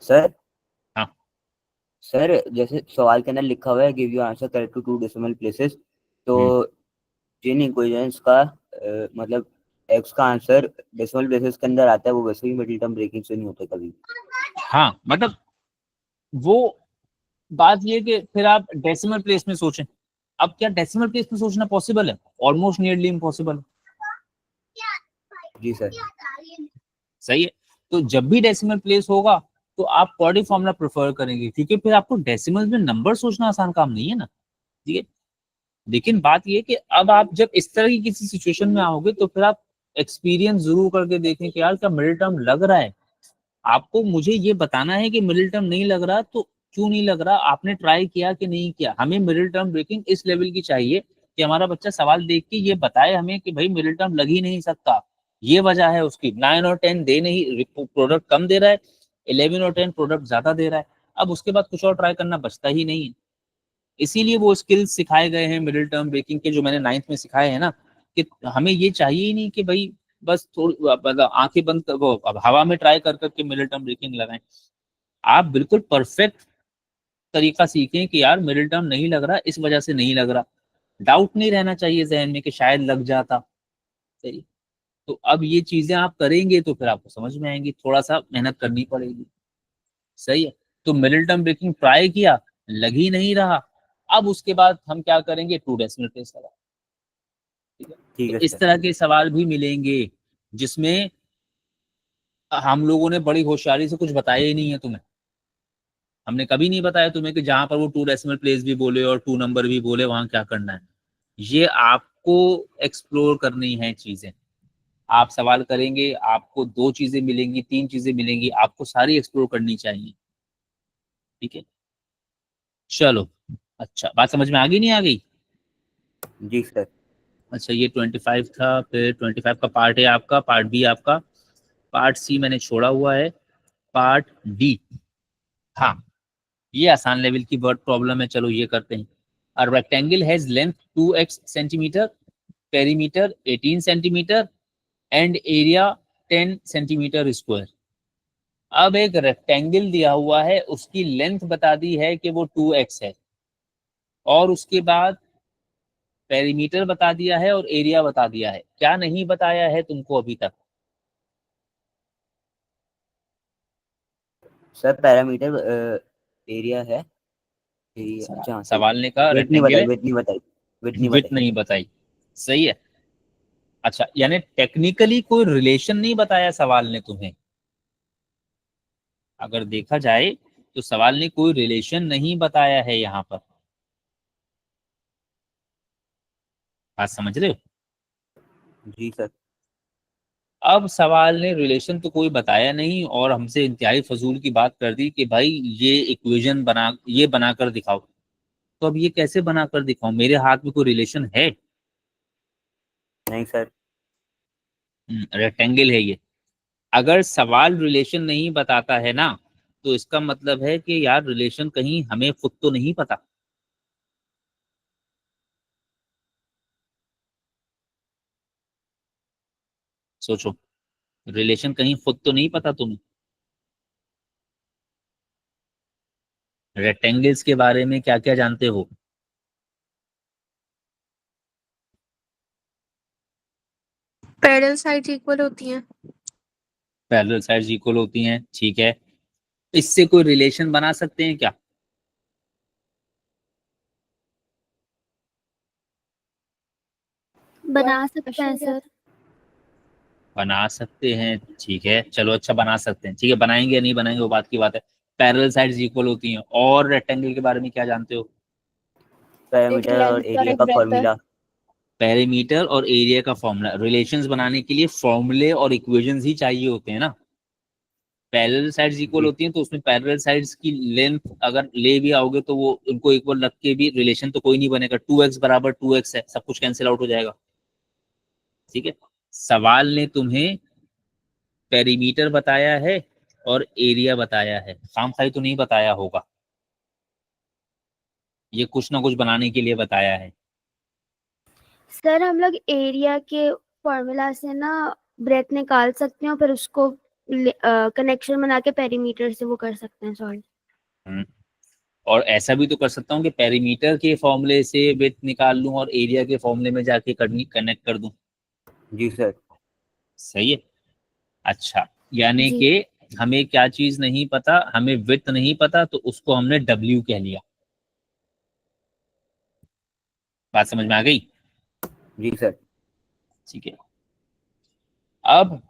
Sir हाँ सर जैसे सवाल के अंदर लिखा हुआ है give you answer correct to 2 decimal places, तो जिन इक्वेशंस का मतलब एक्स का आंसर डेसिमल प्लेसेस के अंदर आता है वो वैसे भी मिडिल टर्म ब्रेकिंग से नहीं होते कभी। हाँ मतलब वो बात ये कि फिर आप डेसिमल प्लेस में सोचें। अब क्या डेसिमल प्लेस में सोचना पॉसिबल है, ऑलमोस्ट नियरली इम्पॉसिबल है। जी सर। सही है। तो जब भी डेसिमल प्लेस होगा तो आप क्वाड्री फॉर्मूला प्रेफर करेंगे क्योंकि फिर आपको डेसिमल में नंबर सोचना आसान काम नहीं है ना। ठीक है, लेकिन बात ये कि अब आप जब इस तरह की किसी सिचुएशन में आओगे तो फिर आप एक्सपीरियंस जरूर करके देखें कि यार क्या मिडिल टर्म लग रहा है। आपको मुझे ये बताना है कि मिडिल टर्म नहीं लग रहा तो क्यों नहीं लग रहा, आपने ट्राई किया कि नहीं किया। हमें मिडिल टर्म ब्रेकिंग इस लेवल की चाहिए कि हमारा बच्चा सवाल देख के ये बताए हमें कि भाई मिडिल टर्म लग ही नहीं सकता, ये वजह है उसकी। 9 और 10 दे नहीं, प्रोडक्ट कम दे रहा है, 11 और 10 प्रोडक्ट ज्यादा दे रहा है। अब उसके बाद कुछ और ट्राई करना बचता ही नहीं है। इसीलिए वो स्किल्स सिखाए गए हैं मिडिल टर्म ब्रेकिंग के, जो मैंने 9th में सिखाए हैं ना, कि हमें ये चाहिए ही नहीं कि भाई बस थोड़ी मतलब आंखें बंद कर वो अब हवा में ट्राई कर करके मिडिल टर्म ब्रेकिंग लगाएं। आप बिल्कुल परफेक्ट तरीका सीखें कि यार मिडिल टर्म नहीं लग रहा, इस वजह से नहीं लग रहा। डाउट नहीं रहना चाहिए जहन में कि शायद लग जाता। सही। तो अब ये चीजें आप करेंगे तो फिर आपको समझ में आएंगी, थोड़ा सा मेहनत करनी पड़ेगी। सही है। तो मिडिल टर्म ब्रेकिंग ट्राई किया, लग ही नहीं रहा। अब उसके बाद हम क्या करेंगे 2 डेसिमल प्लेस लगा। ठीक है। ठीक तो है इस सर। तरह के सवाल भी मिलेंगे जिसमें हम लोगों ने बड़ी होशियारी से कुछ बताया ही नहीं है तुम्हें। हमने कभी नहीं बताया तुम्हें कि जहां पर वो 2 डेसिमल प्लेस भी बोले और 2 नंबर भी बोले वहां क्या करना है। ये आपको एक्सप्लोर करनी है चीजें। आप सवाल करेंगे, आपको 2 चीजें मिलेंगी, 3 चीजें मिलेंगी, आपको सारी एक्सप्लोर करनी चाहिए। ठीक है, चलो। अच्छा, बात समझ में आ गई नहीं आ गई। जी सर। अच्छा, ये 25 था, फिर 25 का पार्ट है आपका, पार्ट बी आपका। पार्ट सी मैंने छोड़ा हुआ है, पार्ट डी। हाँ, ये आसान लेवल की वर्ड प्रॉब्लम है, चलो ये करते हैं। A rectangle has length 2x centimetre, perimeter 18 centimetre and area 10 centimetre square. अब एक रेक्टेंगल दिया हुआ है, उसकी लेंथ बता दी है कि वो 2x है, और उसके बाद पेरीमीटर बता दिया है और एरिया बता दिया है। क्या नहीं बताया है तुमको अभी तक। सर पैरामीटर एरिया है। एरिया अच्छा हाँ, सही। सवाल ने कहा वेट नहीं रेक्टेंगल बताई, है, वेट नहीं बताई, वेट नहीं विड्थ बताई। नहीं बताई। सही है। अच्छा, यानी टेक्निकली कोई रिलेशन नहीं बताया सवाल ने तुम्हें। अगर देखा जाए तो सवाल ने कोई रिलेशन नहीं बताया है यहाँ पर। बात समझ रहे हो। जी सर। अब सवाल ने रिलेशन तो कोई बताया नहीं और हमसे इंतहाई फजूल की बात कर दी कि भाई ये इक्वेशन बना, ये बनाकर दिखाओ। तो अब ये कैसे बनाकर दिखाऊं, मेरे हाथ में कोई रिलेशन है। नहीं सर। रेक्टेंगल है ये। अगर सवाल रिलेशन नहीं बताता है ना, तो इसका मतलब है कि यार रिलेशन कहीं हमें खुद तो नहीं पता। सोचो, रिलेशन कहीं खुद तो नहीं पता तुम्हें। रेक्टेंगल्स के बारे में क्या क्या जानते हो। पैरेलल साइड्स इक्वल होती हैं। पैरेलल साइड्स इक्वल होती हैं, ठीक है। इससे कोई रिलेशन बना सकते हैं क्या? बना सकते हैं सर। बना सकते हैं, ठीक है, चलो अच्छा बना सकते हैं, ठीक है। बनाएंगे या नहीं बनाएंगे वो बात की बात है। पैरेलल साइड्स इक्वल होती हैं। और रेक्टेंगल के बारे में क्या जानते हो? पैरामीटर और एरिया का फॉर्मूला। पेरीमीटर और एरिया का फॉर्मूला। रिलेशंस बनाने के लिए फॉर्मूले और इक्वेशंस ही चाहिए होते हैं ना। पैरेलल साइड्स इक्वल जी होती हैं तो उसमें पैरेलल साइड्स की लेंथ अगर ले भी आओगे तो वो उनको इक्वल रख के भी रिलेशन तो कोई नहीं बनेगा। 2x बराबर 2x है, सब कुछ कैंसिल आउट हो जाएगा, ठीक है। सवाल ने तुम्हें पेरीमीटर बताया है और एरिया बताया है, खामखाई तो नहीं बताया होगा, ये कुछ ना कुछ बनाने के लिए बताया है। सर हम लोग एरिया के फॉर्मूला से ना ब्रेथ निकाल सकते हैं और फिर उसको कनेक्शन बना के पेरीमीटर से वो कर सकते हैं। सॉरी। और ऐसा भी तो कर सकता हूँ कि पेरीमीटर के फॉर्मूले से विड्थ निकाल लूं और एरिया के फॉर्मूले में जाके कनेक्ट कर दूं। जी सर। सही है। अच्छा, यानी जी। कि हमें क्या चीज नहीं पता, हमें विड्थ नहीं पता तो उसको हमने W कह लिया। बात समझ में आ गई? जी सर। ठीक है। अब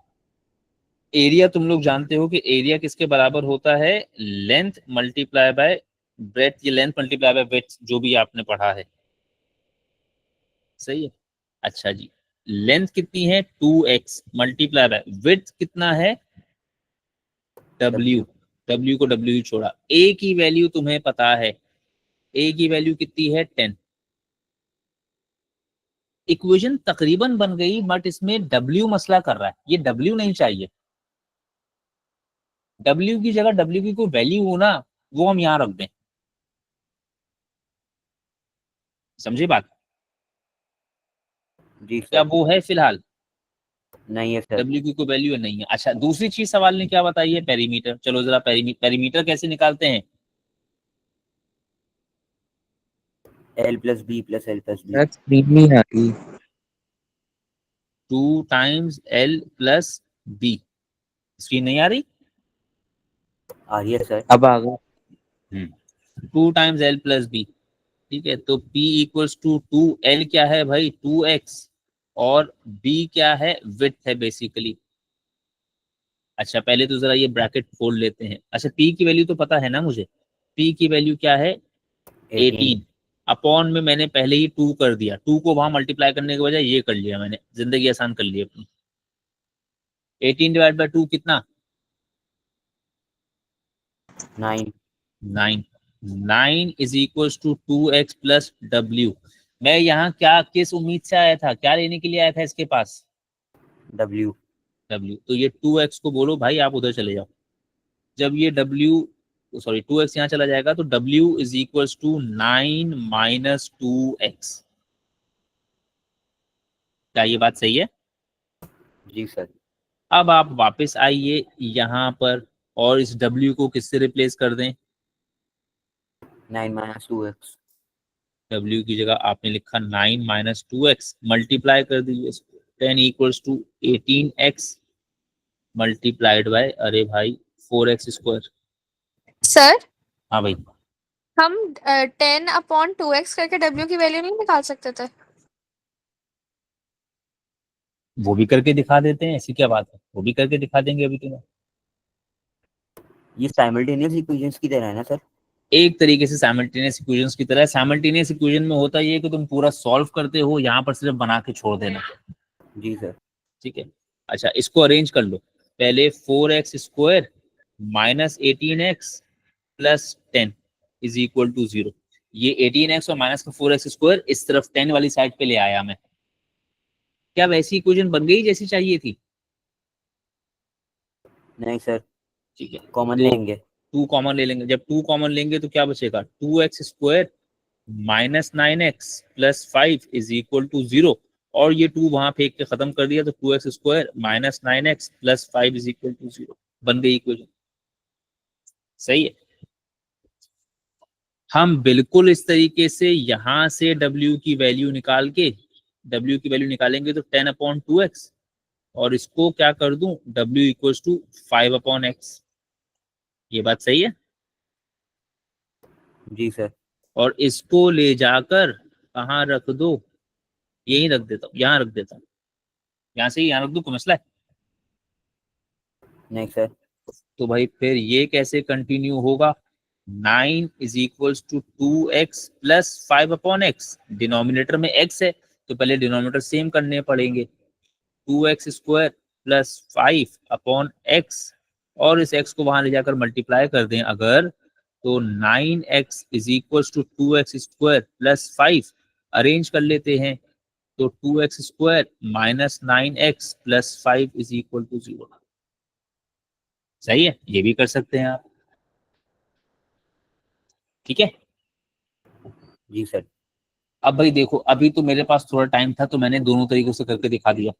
एरिया तुम लोग जानते हो कि एरिया किसके बराबर होता है? लेंथ मल्टीप्लाई बाय ब्रेथ, ये लेंथ मल्टीप्लाई बाय विड्थ जो भी आपने पढ़ा है, सही है। अच्छा जी, लेंथ कितनी है? 2x मल्टीप्लाई बाय विड्थ कितना है? W। W को W ही छोड़ा। A की वैल्यू तुम्हें पता है, A की वैल्यू कितनी है? 10। इक्वेशन तकरीबन बन गई बट इसमें W मसला कर रहा है, ये W नहीं चाहिए। W की जगह W की कोई वैल्यू हो ना, वो हम यहां रख दें, समझे बात? जी क्या सर। वो है फिलहाल? नहीं है सर। W की कोई वैल्यू नहीं है। अच्छा, दूसरी चीज सवाल ने क्या बताई है? पेरीमीटर। चलो जरा पेरीमीटर कैसे निकालते हैं? L plus B plus L plus B. Screen नहीं आ रही। 2 times L plus B। Screen नहीं आ रही? आ रही है सर। अब आ गया। 2 टाइम्स L प्लस B, ठीक है। तो P इक्वल्स टू 2, L क्या है भाई? 2x, और B क्या है? विड्थ है बेसिकली। अच्छा, पहले तो जरा ये ब्रैकेट खोल लेते हैं। अच्छा, P की वैल्यू तो पता है ना मुझे, P की वैल्यू क्या है? 18। 18। अपॉन में मैंने पहले ही 2 कर दिया, 2 को वहां मल्टीप्लाई करने के बजाय ये कर लिया मैंने, जिंदगी आसान कर ली अपनी। 18 डिवाइड बाय 2 कितना? 9। 9। 9 is equal to 2x plus W। मैं यहाँ क्या किस उम्मीद से आया था, क्या लेने के लिए आया था इसके पास? W। W। तो ये 2x को बोलो भाई आप उधर चले जाओ। जब ये W, सॉरी 2x यहाँ चला जाएगा तो W is equal to 9 minus 2x। क्या ये बात सही है? जी सर। अब आप वापस आइए यहाँ पर और इस W को किससे रिप्लेस कर दें? 9 माइनस 2x। W की जगह आपने लिखा 9 माइनस 2x, मल्टीप्लाई कर दीजिए इसको। 10 equals to 18x multiplied by, अरे भाई 4x स्क्वायर। सर हाँ भाई, हम 10/2x करके W की वैल्यू नहीं निकाल सकते थे? वो भी करके दिखा देते हैं, ऐसी क्या बात है, वो भी करके दिखा देंगे अभी तुम्हें। ये साइमल्टेनियस इक्वेशंस की तरह है ना सर? एक तरीके से साइमल्टेनियस इक्वेशंस की तरह। साइमल्टेनियस इक्वेशन में होता ये है कि तुम पूरा सॉल्व करते हो, यहाँ पर सिर्फ बना के छोड़ देना, जी सर। ठीक है। अच्छा, इसको अरेंज कर लो। पहले 4x square minus 18x plus 10 is equal to 0। ये 18x और माइनस का 4x स्क्वायर इस तरफ 10 वाली साइड पे ले आया मैं। क्या वैसी इक्वेशन बन गई जैसी चाहिए थी? नहीं सर, ठीक है, कॉमन तो लेंगे। 2 कॉमन ले लेंगे। जब 2 कॉमन लेंगे तो क्या बचेगा? 2x square minus 9x plus 5 is equal to 0। और ये 2 वहां फेंक के खत्म कर दिया तो 2x square minus 9x plus 5 is equal to 0 बन गई इक्वेशन। सही है। हम बिल्कुल इस तरीके से यहां से W की वैल्यू निकाल के, W की वैल्यू निकालेंगे तो 10/2x और इसको क्या कर दूं, w इक्वल्स टू 5/x। ये बात सही है। जी सर। और इसको ले जाकर कहाँ रख दो, यहीं रख देता हूँ, यहाँ रख देता हूँ, यहाँ से यहाँ रख दूं, कोई मसला है? नहीं सर। तो भाई फिर ये कैसे कंटिन्यू होगा, 9 is equals to 2x plus 5/x। Denominator में x है तो पहले डिनोमिनेटर सेम करने पड़ेंगे, 2x स्क्वायर प्लस 5/x, और इस x को वहां ले जाकर मल्टीप्लाई कर दें अगर, तो 9x is equals to 2x square plus 5, arrange कर लेते हैं, तो 2x square minus 9x plus 5 is equal to 0। सही है, ये भी कर सकते हैं आप। ठीक है। जी सर। अब भाई देखो, अभी तो मेरे पास थोड़ा टाइम था तो मैंने दोनों तरीकों से करके दिखा दिया।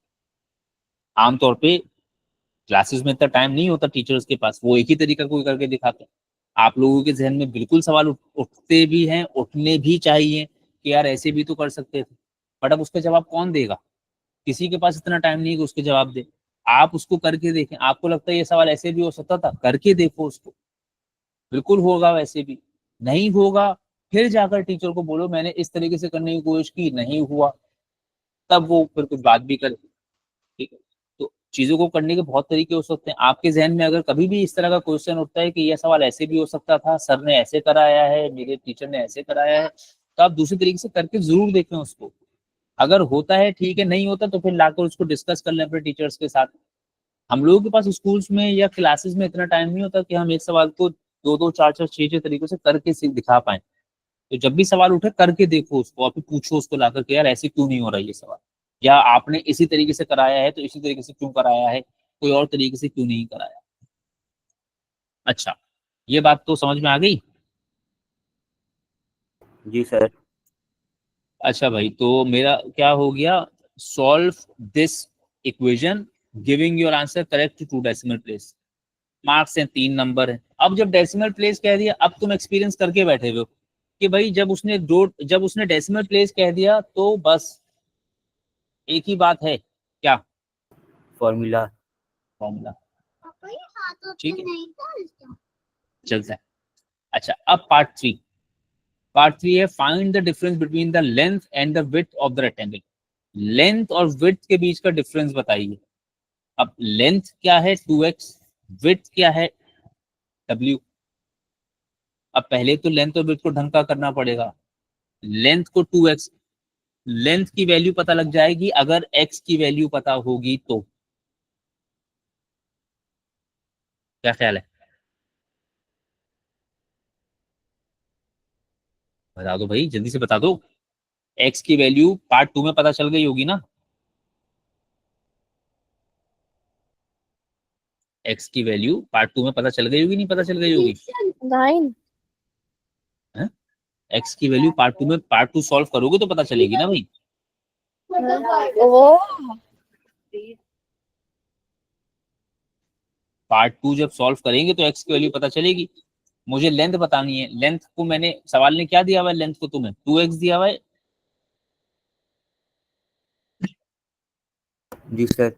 आमतौर पे क्लासेस में इतना टाइम नहीं होता टीचर्स के पास, वो एक ही तरीका कोई करके दिखाते हैं। आप लोगों के जहन में बिल्कुल सवाल उठते भी हैं, उठने भी चाहिए कि यार ऐसे भी तो कर सकते थे, बट अब उसका जवाब कौन देगा? किसी के पास इतना टाइम नहीं है कि उसके जवाब दे। आप उसको करके देखें, आपको लगता है ये सवाल ऐसे भी हो सकता था, करके देखो उसको, बिल्कुल होगा वैसे भी। नहीं होगा फिर जाकर टीचर को बोलो मैंने इस तरीके से करने की कोशिश की, नहीं हुआ, तब वो फिर कुछ बात भी करे। ठीक है, तो चीजों को करने के बहुत तरीके हो सकते हैं। आपके जहन में अगर कभी भी इस तरह का क्वेश्चन उठता है कि यह सवाल ऐसे भी हो सकता था, सर ने ऐसे कराया है, मेरे टीचर ने ऐसे कराया है, तो आप दूसरे तरीके से करके जरूर देखें उसको। अगर होता है ठीक है, नहीं होता तो फिर लाकर उसको डिस्कस कर लें अपने टीचर्स के साथ। हम लोगों के पास स्कूल्स में या क्लासेस में इतना टाइम नहीं होता कि हम एक सवाल को दो दो चार चार छह छह तरीकों से करके दिखा पाए। तो जब भी सवाल उठे करके देखो उसको, और फिर पूछो उसको लाकर के यार ऐसे क्यों नहीं हो रहा ये सवाल, या आपने इसी तरीके से कराया है तो इसी तरीके से क्यों कराया है, कोई और तरीके से क्यों नहीं कराया। अच्छा, ये बात तो समझ में आ गई। जी सर। अच्छा भाई, तो मेरा क्या हो गया, solve this equation giving your answer correct to decimal place. Marks हैं 3 नंबर है। अब जब डेसिमल प्लेस कह दिया, अब तुम एक्सपीरियंस करके बैठे हुए हो कि भाई जब उसने डेसिमल प्लेस कह दिया तो बस एक ही बात है, क्या? फॉर्मूला। फॉर्मूला। ठीक है, चलता है। अच्छा, अब पार्ट 3 है, find the difference between the length and the width of the rectangle. Length और विड्थ के बीच का डिफरेंस बताइए। अब लेंथ क्या है 2x, विड्थ क्या है w। अब पहले तो लेंथ और विड्थ को ढंग का करना पड़ेगा। लेंथ को 2x, लेंथ की वैल्यू पता लग जाएगी अगर x की वैल्यू पता होगी तो। क्या ख्याल है, बता दो भाई, जल्दी से बता दो। x की वैल्यू पार्ट 2 में पता चल गई होगी ना। x की वैल्यू पार्ट 2 में पता चल गई होगी, नहीं पता चल गई होगी? 9। x की वैल्यू पार्ट 2 सॉल्व करोगे तो पता चलेगी ना भाई। ओह, पार्ट 2 जब सॉल्व करेंगे तो x की वैल्यू पता चलेगी। मुझे लेंथ बतानी है, लेंथ को मैंने, सवाल ने क्या दिया हुआ है, लेंथ को तुम्हें 2x दिया हुआ है। जी सर।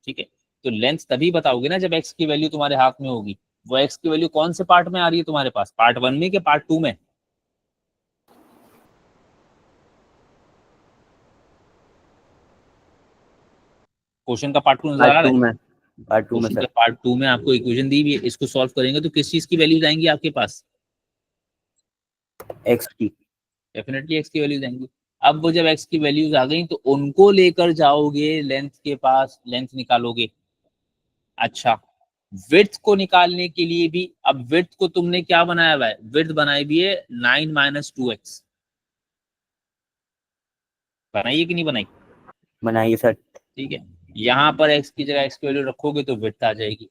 ठीक है, तो लेंथ तभी बताओगे ना जब x की वैल्यू तुम्हारे हाथ में होगी। वो x की वैल्यू कौन से पार्ट में आ रही है तुम्हारे पास, पार्ट 1 में कि पार्ट 2 में? क्वेश्चन का पार्ट 2 नजर आ पार्ट रहा टू है? में। पार्ट 2 में क्वेश्चन सर। का पार्ट 2 में आपको इक्वेशन दी हुई है, इसको सॉल्व करेंगे तो किस चीज की वैल्यूज आएंगी आपके पास? एक्स की। डेफिनेटली x की वैल्यूज आएंगी। अब वो जब x की वैल्यूज आ गई तो उनको लेकर जाओगे लेंथ के पास, लेंथ निकालोगे। अच्छा, विड्थ को निकालने के लिए भी, अब विड्थ को तुमने क्या बनाया हुआ है, विड्थ बनाई हुई है 9 माइनस 2x। बनाइए कि नहीं बनाई? बनाइए सर। ठीक है, यहाँ पर x की जगह x की वैल्यू रखोगे तो विड्थ आ जाएगी।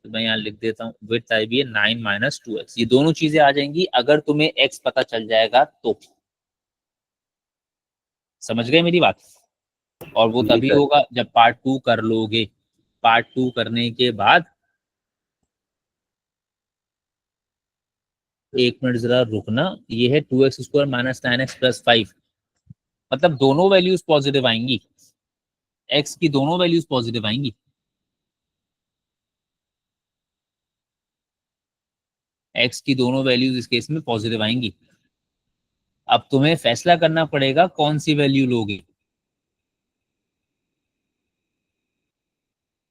तो मैं यहाँ लिख देता हूँ, विड्थ आई भी है 9 माइनस 2x। ये दोनों चीजें आ जाएंगी अगर तुम्हें x पता चल जाएगा तो। समझ गए मेरी बात? और वो जी तभी सर। होगा जब पार्ट 2 कर लोगे। पार्ट 2 करने के बाद, एक मिनट जरा रुकना, ये है 2x square minus 9x plus 5, मतलब दोनों वैल्यूज पॉजिटिव आएंगी। एक्स की दोनों वैल्यूज पॉजिटिव आएंगी। एक्स की दोनों वैल्यूज इस केस में पॉजिटिव आएंगी। अब तुम्हें फैसला करना पड़ेगा कौन सी वैल्यू लोगे।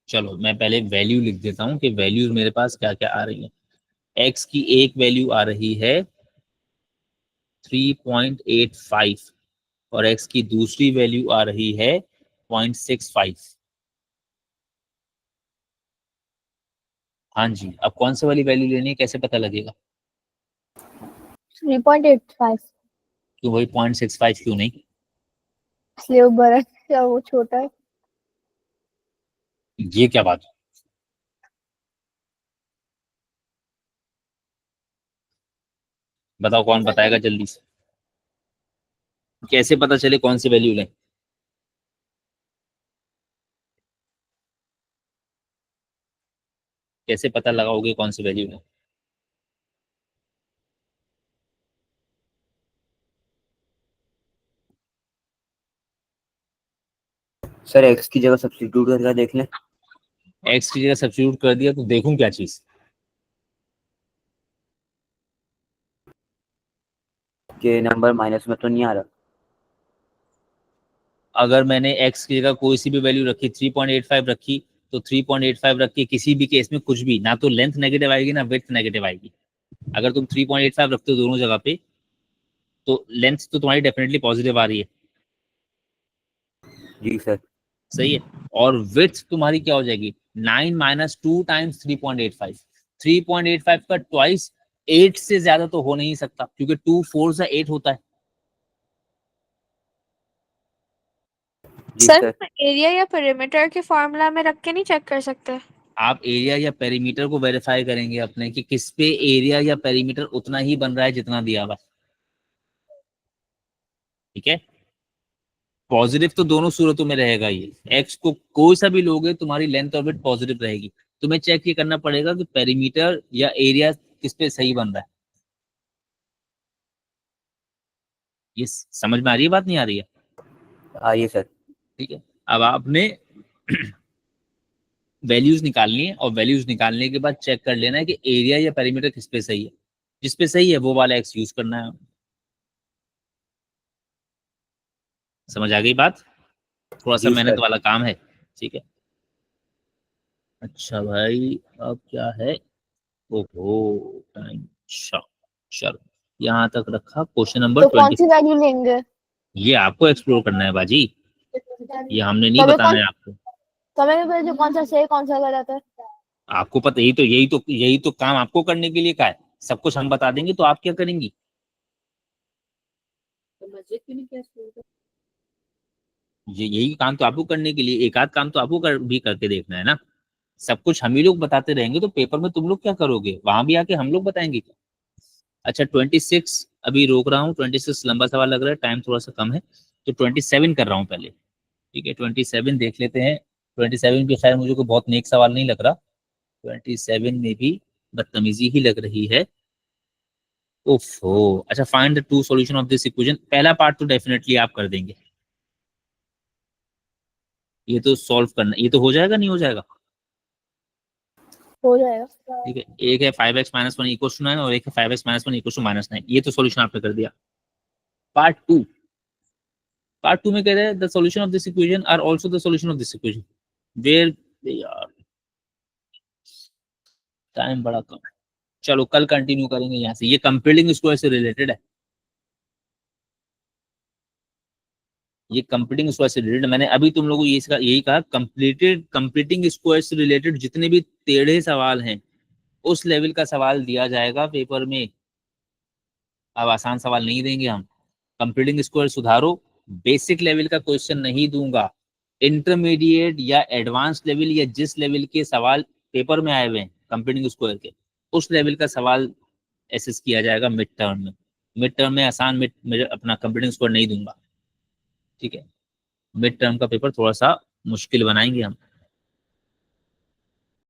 चलो मैं पहले वैल्यू लिख देता हूं कि वैल्यूज मेरे पास क्या क्या आ रही है। एक्स की एक वैल्यू आ रही है 3.85 और एक्स की दूसरी वैल्यू आ रही है 0.65। हाँ जी, अब कौन सी वाली वैल्यू लेनी है, कैसे पता लगेगा? 3.85 क्यों भाई 0.65 क्यों नहीं? इसलिए वो बड़ा या वो छोटा है। ये क्या बात है? बताओ कौन बताएगा जल्दी से, कैसे पता चले कौन सी वैल्यू लें? कैसे पता लगाओगे कौन सी वैल्यू लें? सर एक्स की जगह सब्स्टिट्यूट करके देख लें। एक्स की जगह सब्स्टिट्यूट कर दिया तो देखूं क्या चीज? कि नंबर माइनस में तो नहीं आ रहा। अगर मैंने एक्स की जगह कोई सी भी वैल्यू रखी 3.85 रखी तो 3.85 रख के किसी भी केस में कुछ भी, ना तो लेंथ नेगेटिव आएगी ना विड्थ नेगेटिव आएगी। अगर तुम 3.85 रखते हो दोनों जगह पे तो लेंथ तो तुम्हारी डेफिनेटली पॉजिटिव आ रही है। जी सर। सही है। और विड्थ तुम्हारी क्या हो जाएगी? 9 माइनस 2 टाइम्स 3.85। 3.85 का ट्वाइस 8 से ज्यादा तो हो नहीं सकता क्योंकि 2 4 से 8 होता है। जी सर सर। एरिया या पेरीमीटर के फॉर्मूला में रख के नहीं चेक कर सकते? आप एरिया या पेरीमीटर को वेरीफाई करेंगे अपने कि किस पे एरिया या पेरीमीटर उतना ही बन रहा है जितना दिया हुआ है। ठीक है। पॉजिटिव तो दोनों सूरतों में रहेगा। ये एक्स को कोई सा भी लोगे तुम्हारी लेंथ और विड्थ पॉजिटिव रहेगी। तुम्हें चेक ये करना पड़ेगा कि पेरीमीटर या एरिया किस पे सही बन रहा है। ये समझ में आ रही है, बात नहीं आ रही है? आइए सर। ठीक है। अब आपने वैल्यूज निकालनी है और वैल्यूज निकालने के बाद चेक कर लेना है कि एरिया या पेरीमीटर किस पे सही है। जिस पे सही है वो वाला एक्स यूज करना है। समझ आ गई बात? थोड़ा सा जी मेहनत सर। वाला काम है। ठीक है। अच्छा भाई अब क्या है? ओहो टाइम। चलो यहाँ तक रखा क्वेश्चन नंबर तो कौन 20। सी वैल्यू लेंगे? ये आपको एक्सप्लोर करना है बाजी, ये हमने नहीं तभी बताना कौन है आपको। तुम्हें भी पता जो कौन सा सही कौन सा गलत है। आपको पता, यही तो काम आपको करने के लिए का है। सब कुछ हम बता देंगे तो आप क्या करेंगी? ये यही काम तो आपको करने के लिए, एक आध काम तो आपको भी करके देखना है ना। सब कुछ हम ही लोग बताते रहेंगे तो पेपर में तुम लोग क्या करोगे? वहां भी आके हम लोग बताएंगे क्या? अच्छा 26 अभी रोक रहा हूँ। 26 लंबा सवाल लग रहा है, टाइम थोड़ा सा कम है तो 27 कर रहा हूँ पहले। ठीक है 27 देख लेते हैं। 27 भी खैर मुझे को बहुत नेक सवाल नहीं लग रहा। 27 में भी बदतमीजी ही लग रही है। ओफो। अच्छा find the two solution of this equation, पहला पार्ट तो डेफिनेटली आप कर देंगे। ये तो सॉल्व करना, ये तो हो जाएगा नहीं हो जाएगा? हो जाएगा। ठीक है। एक है 5x माइनस 1 इक्वल टू 9 और एक है 5x minus 1 equal to minus 9। ये तो सॉल्यूशन आपने कर दिया। Part two. पार्ट टू में कह रहे हैं the solution of this equation are also the solution of this equation where यार टाइम बड़ा कम है। चलो कल कंटिन्यू करेंगे यहाँ से। ये कंप्लीटिंग स्क्वायर से रिलेटेड है। ये कंप्लीटिंग स्क्वायर से रिलेटेड, मैंने अभी तुम लोगों को यही कहा कंप्लीटिंग स्क्वायर से रिलेटेड जितने भी टेढ़े सवाल हैं उस लेवल का सवाल दिया जाएगा पेपर में। अब आसान सवाल नहीं देंगे हम। कंप्लीटिंग स्क्वायर सुधारो, बेसिक लेवल का क्वेश्चन नहीं दूंगा। इंटरमीडिएट या एडवांस लेवल या जिस लेवल के सवाल पेपर में आए हुए हैं कंप्लीटिंग स्क्वायर के, उस लेवल का सवाल एसेस किया जाएगा मिड टर्म में। मिड टर्म में आसान अपना कंप्लीटिंग स्क्वायर नहीं दूंगा। ठीक है। मिड टर्म का पेपर थोड़ा सा मुश्किल बनाएंगे हम।